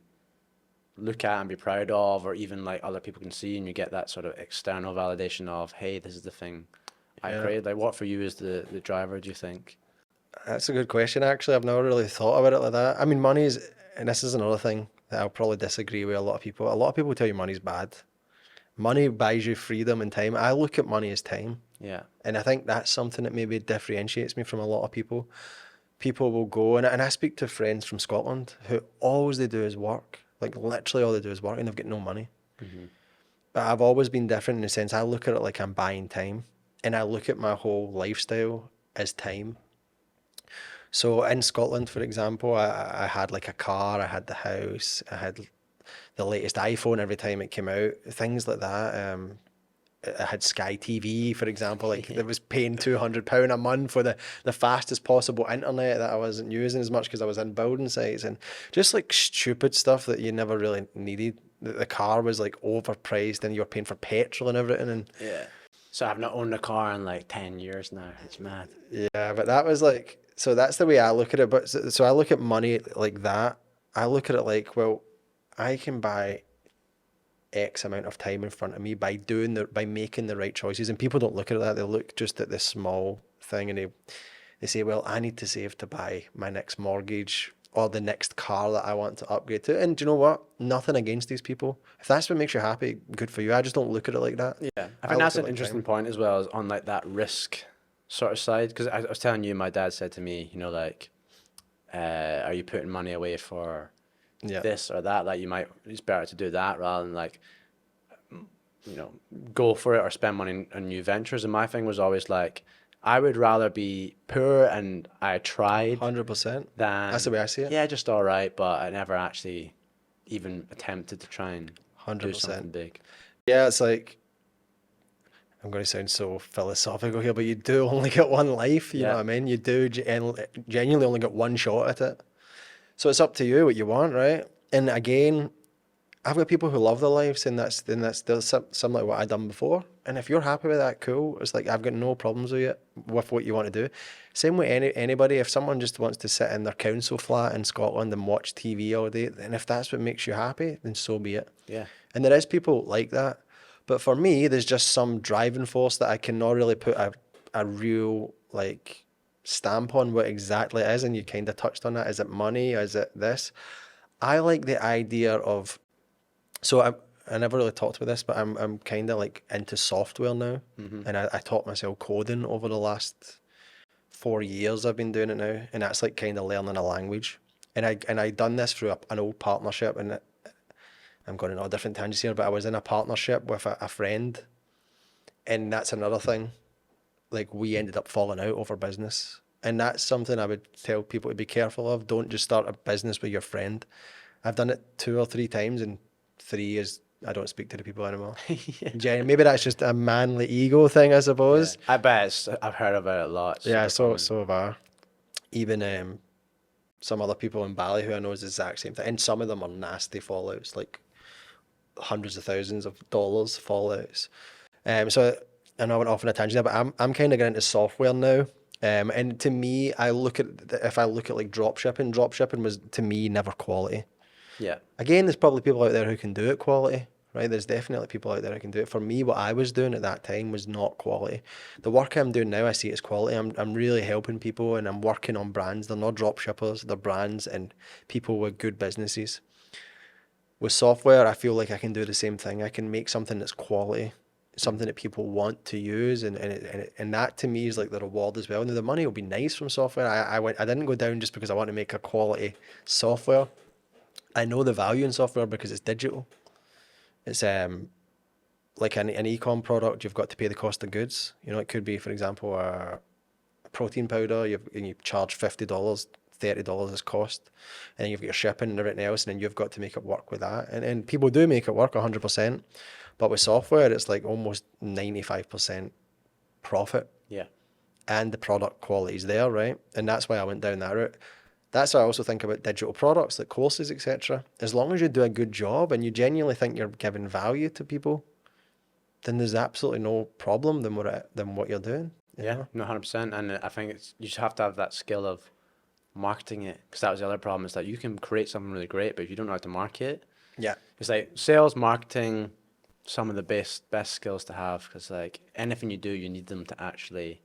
look at and be proud of, or even like other people can see, and you get that sort of external validation of, hey, this is the thing I created. Like, what for you is the driver, do you think? That's a good question, actually. I've never really thought about it like that. I mean, money is, and this is another thing that I'll probably disagree with a lot of people. A lot of people tell you money's bad. Money buys you freedom and time. I look at money as time. Yeah. And I think that's something that maybe differentiates me from a lot of people. People will go, and I speak to friends from Scotland who all they do is work. Like literally all they do is work, and they've got no money. Mm-hmm. But I've always been different in the sense I look at it like I'm buying time, and I look at my whole lifestyle as time. So in Scotland, for example, I had like a car, I had the house, I had the latest iPhone every time it came out, things like that. I had Sky TV, for example, like it was paying £200 a month for the fastest possible internet that I wasn't using as much because I was in building sites, and just like stupid stuff that you never really needed. The car was like overpriced and you were paying for petrol and everything. And Yeah. So I've not owned a car in like 10 years now. It's mad. yeah, but that was like, so that's the way I look at it. But so I look at money like that. I look at it like, well, I can buy X amount of time in front of me by making the right choices. And people don't look at that. They look just at this small thing, and they say, well, I need to save to buy my next mortgage or the next car that I want to upgrade to. And do you know what? Nothing against these people. If that's what makes you happy, good for you. I just don't look at it like that. Yeah. I think that's an interesting point as well, is on like that risk sort of side. Because I was telling you, my dad said to me, you know, like, are you putting money away for this or that? Like, it's better to do that rather than like, you know, go for it or spend money on new ventures. And my thing was always like, I would rather be poor and I tried 100%. than That's the way I see it. Yeah, just all right, but I never actually even attempted to try and 100%. do something big. Yeah, it's like, I'm going to sound so philosophical here, but you do only get one life. You know what I mean? You do genuinely only get one shot at it. So it's up to you what you want, right? And again, I've got people who love their lives, and that's similar to what I've done before. And if you're happy with that, cool. It's like, I've got no problems with what you want to do. Same with anybody. If someone just wants to sit in their council flat in Scotland and watch TV all day, and if that's what makes you happy, then so be it. Yeah. And there is people like that. But for me, there's just some driving force that I cannot really put a real like stamp on what exactly it is. And you kind of touched on that. Is it money? Is it this? I like the idea of, so I never really talked about this, but I'm kind of like into software now. Mm-hmm. And I taught myself coding over the last 4 years. I've been doing it now. And that's like kind of learning a language. And I done this through an old partnership, and I'm going on all different tangents here, but I was in a partnership with a friend, and that's another thing. Like, we ended up falling out over business, and that's something I would tell people to be careful of. Don't just start a business with your friend. I've done it 2 or 3 times, and 3 is I don't speak to the people anymore. Yeah. Maybe that's just a manly ego thing, I suppose. Yeah. I bet I've heard about it a lot. Yeah, so have I. Even some other people in Bali who I know is the exact same thing, and some of them are nasty fallouts, like hundreds of thousands of dollars fallouts. So I know I went off on a tangent there, but I'm kind of getting into software now. And to me, if I look at like dropshipping was to me never quality. Yeah. Again, there's probably people out there who can do it quality, right? There's definitely people out there who can do it. For me, what I was doing at that time was not quality. The work I'm doing now, I see it as quality. I'm really helping people, and I'm working on brands. They're not dropshippers, they're brands and people with good businesses. With software, I feel like I can do the same thing. I can make something that's quality, something that people want to use, and that to me is like the reward as well. Now, the money will be nice from software. I didn't go down just because I want to make a quality software. I know the value in software because it's digital. It's like an ecom product. You've got to pay the cost of goods. You know, it could be, for example, a protein powder. And you charge $50, $30 as cost, and then you've got your shipping and everything else, and then you've got to make it work with that. And people do make it work 100%, but with software, it's like almost 95% profit. Yeah. And the product quality is there, right? And that's why I went down that route. That's why I also think about digital products like courses, etc. As long as you do a good job and you genuinely think you're giving value to people, then there's absolutely no problem than what you're doing. Yeah, no, 100%. And I think you just have to have that skill of marketing it, because that was the other problem, is that you can create something really great, but if you don't know how to market, Yeah. It's like sales, marketing, some of the best skills to have, because like anything you do, you need them to actually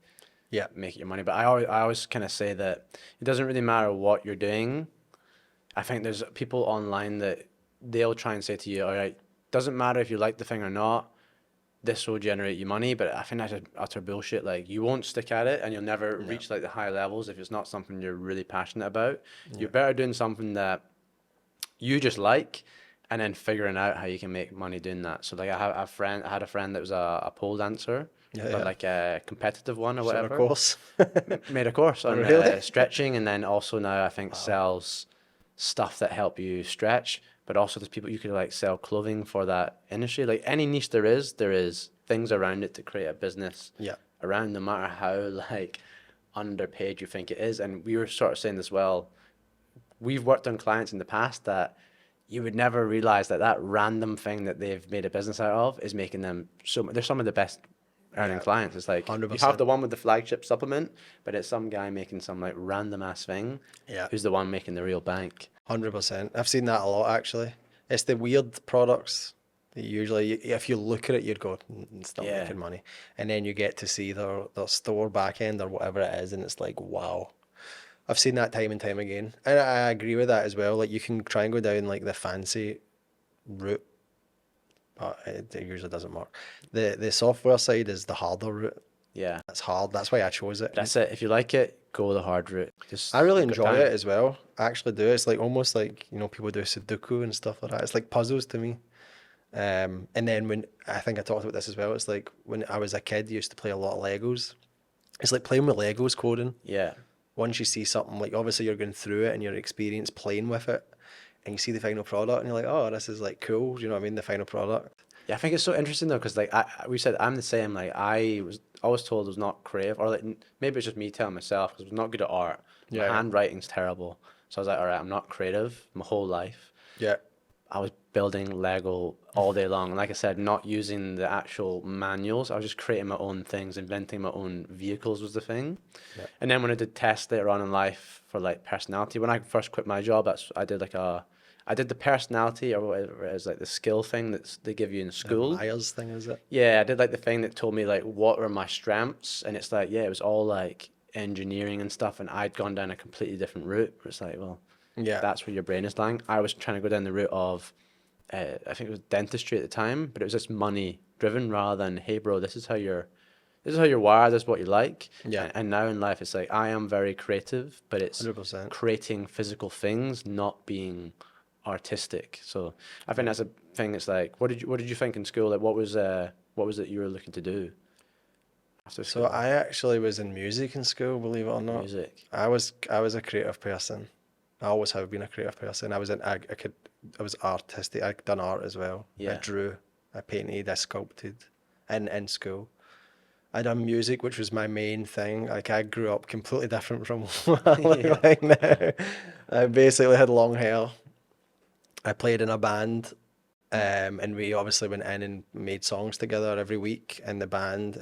Yeah. make your money. But I always kind of say that it doesn't really matter what you're doing. I think there's people online that they'll try and say to you, all right, doesn't matter if you like the thing or not, this will generate you money. But I think that's utter bullshit. Like, you won't stick at it and you'll never reach like the high levels if it's not something you're really passionate about. You're better doing something that you just like, and then figuring out how you can make money doing that. So like I had a friend that was a pole dancer, but like a competitive one or Sort of whatever. course. Made a course on Really? stretching, and then also now I think sells stuff that help you stretch. But also there's people you could like sell clothing for that industry. Like any niche there is things around it to create a business Yeah. around, no matter how like underpaid you think it is. And we were sort of saying as well, we've worked on clients in the past that you would never realize that that random thing that they've made a business out of is making them so. They're some of the best earning clients. It's like 100%. you have the one with the flagship supplement, but it's some guy making some like random ass thing. Yeah. Who's the one making the real bank? 100%. I've seen that a lot actually. It's the weird products that usually, if you look at it, you'd go, It's not Yeah. making money." And then you get to see their store back end or whatever it is, and it's like, wow. I've seen that time and time again. And I agree with that as well. Like, you can try and go down like the fancy route, but it usually doesn't work. The software side is the harder route. Yeah, That's hard. That's why I chose it. that's it. If you like it, go the hard route. Just I really take your enjoy time. it as well. I actually do. It's like almost like, people do Sudoku and stuff like that. It's like puzzles to me. And then when I think I talked about this as well, it's like when I was a kid, I used to play a lot of Legos. It's like playing with Legos coding. Yeah, Once you see something, like obviously you're going through it and your experience playing with it, and you see the final product and you're like, oh, this is like cool. Do you know what I mean? The final product. yeah. I think it's so interesting though, because like we said, I'm the same. Like I was always told I was not creative, or like maybe it's just me telling myself because I was not good at art. My Yeah. handwriting's terrible, so I was like, all right, I'm not creative. My whole life, Yeah. I was building Lego all day long. And like I said, not using the actual manuals. I was just creating my own things, inventing my own vehicles was the thing. Yeah. And then when I did tests later on in life for like personality, when I first quit my job, I did the personality or whatever it is, like the skill thing that they give you in school. Myers thing, is it? Yeah, I did like the thing that told me like what were my strengths, and it's like, yeah, it was all like engineering and stuff, and I'd gone down a completely different route. Where it's like, well, Yeah. that's where your brain is lying. I was trying to go down the route of, I think it was dentistry at the time, but it was just money driven rather than, hey bro, this is how you're wired, this is what you like. Yeah. And now in life, it's like I am very creative, but it's 100%. creating physical things, not being artistic. So I think that's a thing. It's like, what did you think in school? Like, what was it you were looking to do after school? So I actually was in music in school, believe it or not. Music. I was a creative person. I always have been a creative person. I was artistic. I'd done art as well. Yeah. I drew, I painted, I sculpted in school. I done music, which was my main thing. Like, I grew up completely different from what I look like now. I basically had long hair. I played in a band, and we obviously went in and made songs together every week in the band.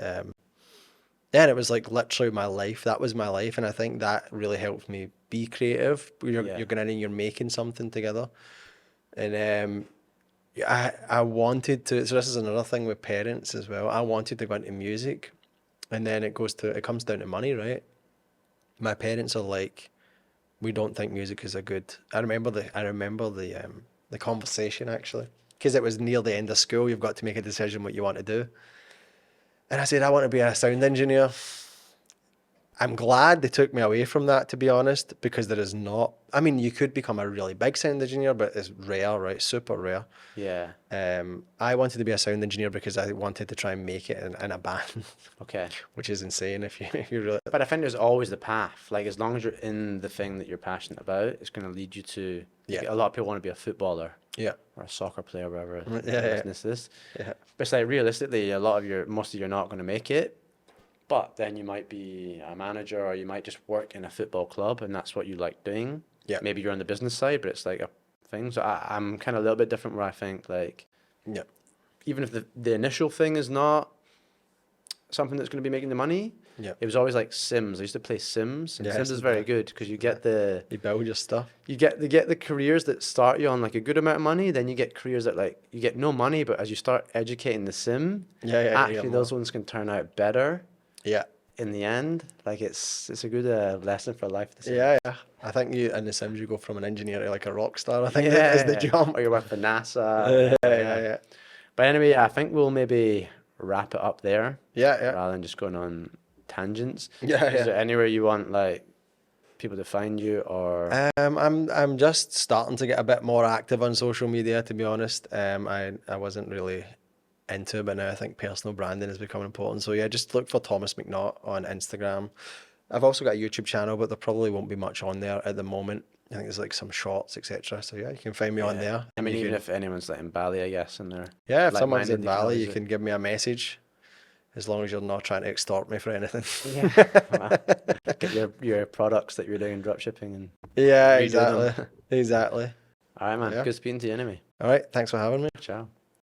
Yeah, and it was like literally my life. That was my life, and I think that really helped me be creative. You're going in and you're making something together, and I wanted to. So this is another thing with parents as well. I wanted to go into music, and then it comes down to money, right? My parents are like, we don't think music is a good. I remember the conversation actually, because it was near the end of school. You've got to make a decision what you want to do. And I said, I want to be a sound engineer. I'm glad they took me away from that, to be honest, because there is not. I mean, you could become a really big sound engineer, but it's rare, right? Super rare. Yeah. I wanted to be a sound engineer because I wanted to try and make it in a band, Okay. which is insane if you really. But I think there's always the path. Like, as long as you're in the thing that you're passionate about, it's going to lead you to. Yeah. A lot of people want to be a footballer Yeah. or a soccer player, wherever Yeah. business is. Yeah. But it's like, realistically, most of you are not going to make it. But then you might be a manager, or you might just work in a football club, and that's what you like doing. Yeah. Maybe you're on the business side, but it's like a thing. So I'm kind of a little bit different, where I think like, Yeah. even if the initial thing is not something that's going to be making the money. Yeah. It was always like Sims. I used to play Sims, and Yes, Sims is very yeah. good because you get the You build your stuff. you get the careers that start you on like a good amount of money. Then you get careers that like you get no money, but as you start educating the sim, Yeah, yeah. actually those ones can turn out better Yeah. in the end. Like it's a good lesson for life. The Sims. Yeah, yeah. I think you in The Sims you go from an engineer to like a rock star. I think that is the jump. Or you work for NASA. Yeah. But anyway, I think we'll maybe wrap it up there Yeah. rather than just going on tangents. Yeah, Is there anywhere you want like people to find you or? I'm just starting to get a bit more active on social media, to be honest. I wasn't really into it, but now I think personal branding is becoming important. So yeah, just look for Thomas McNaught on Instagram. I've also got a YouTube channel, but there probably won't be much on there at the moment. I think there's like some shorts, etc. So yeah, you can find me on there. I mean, even if anyone's like in Bali, I guess, and they're if someone's in like-minded, Bali, you always- can give me a message, as long as you're not trying to extort me for anything. Well, get your products that you're doing drop shipping and Yeah, redo them. exactly. All right, man. Yeah. Good speaking to you anyway. All right, thanks for having me. Ciao.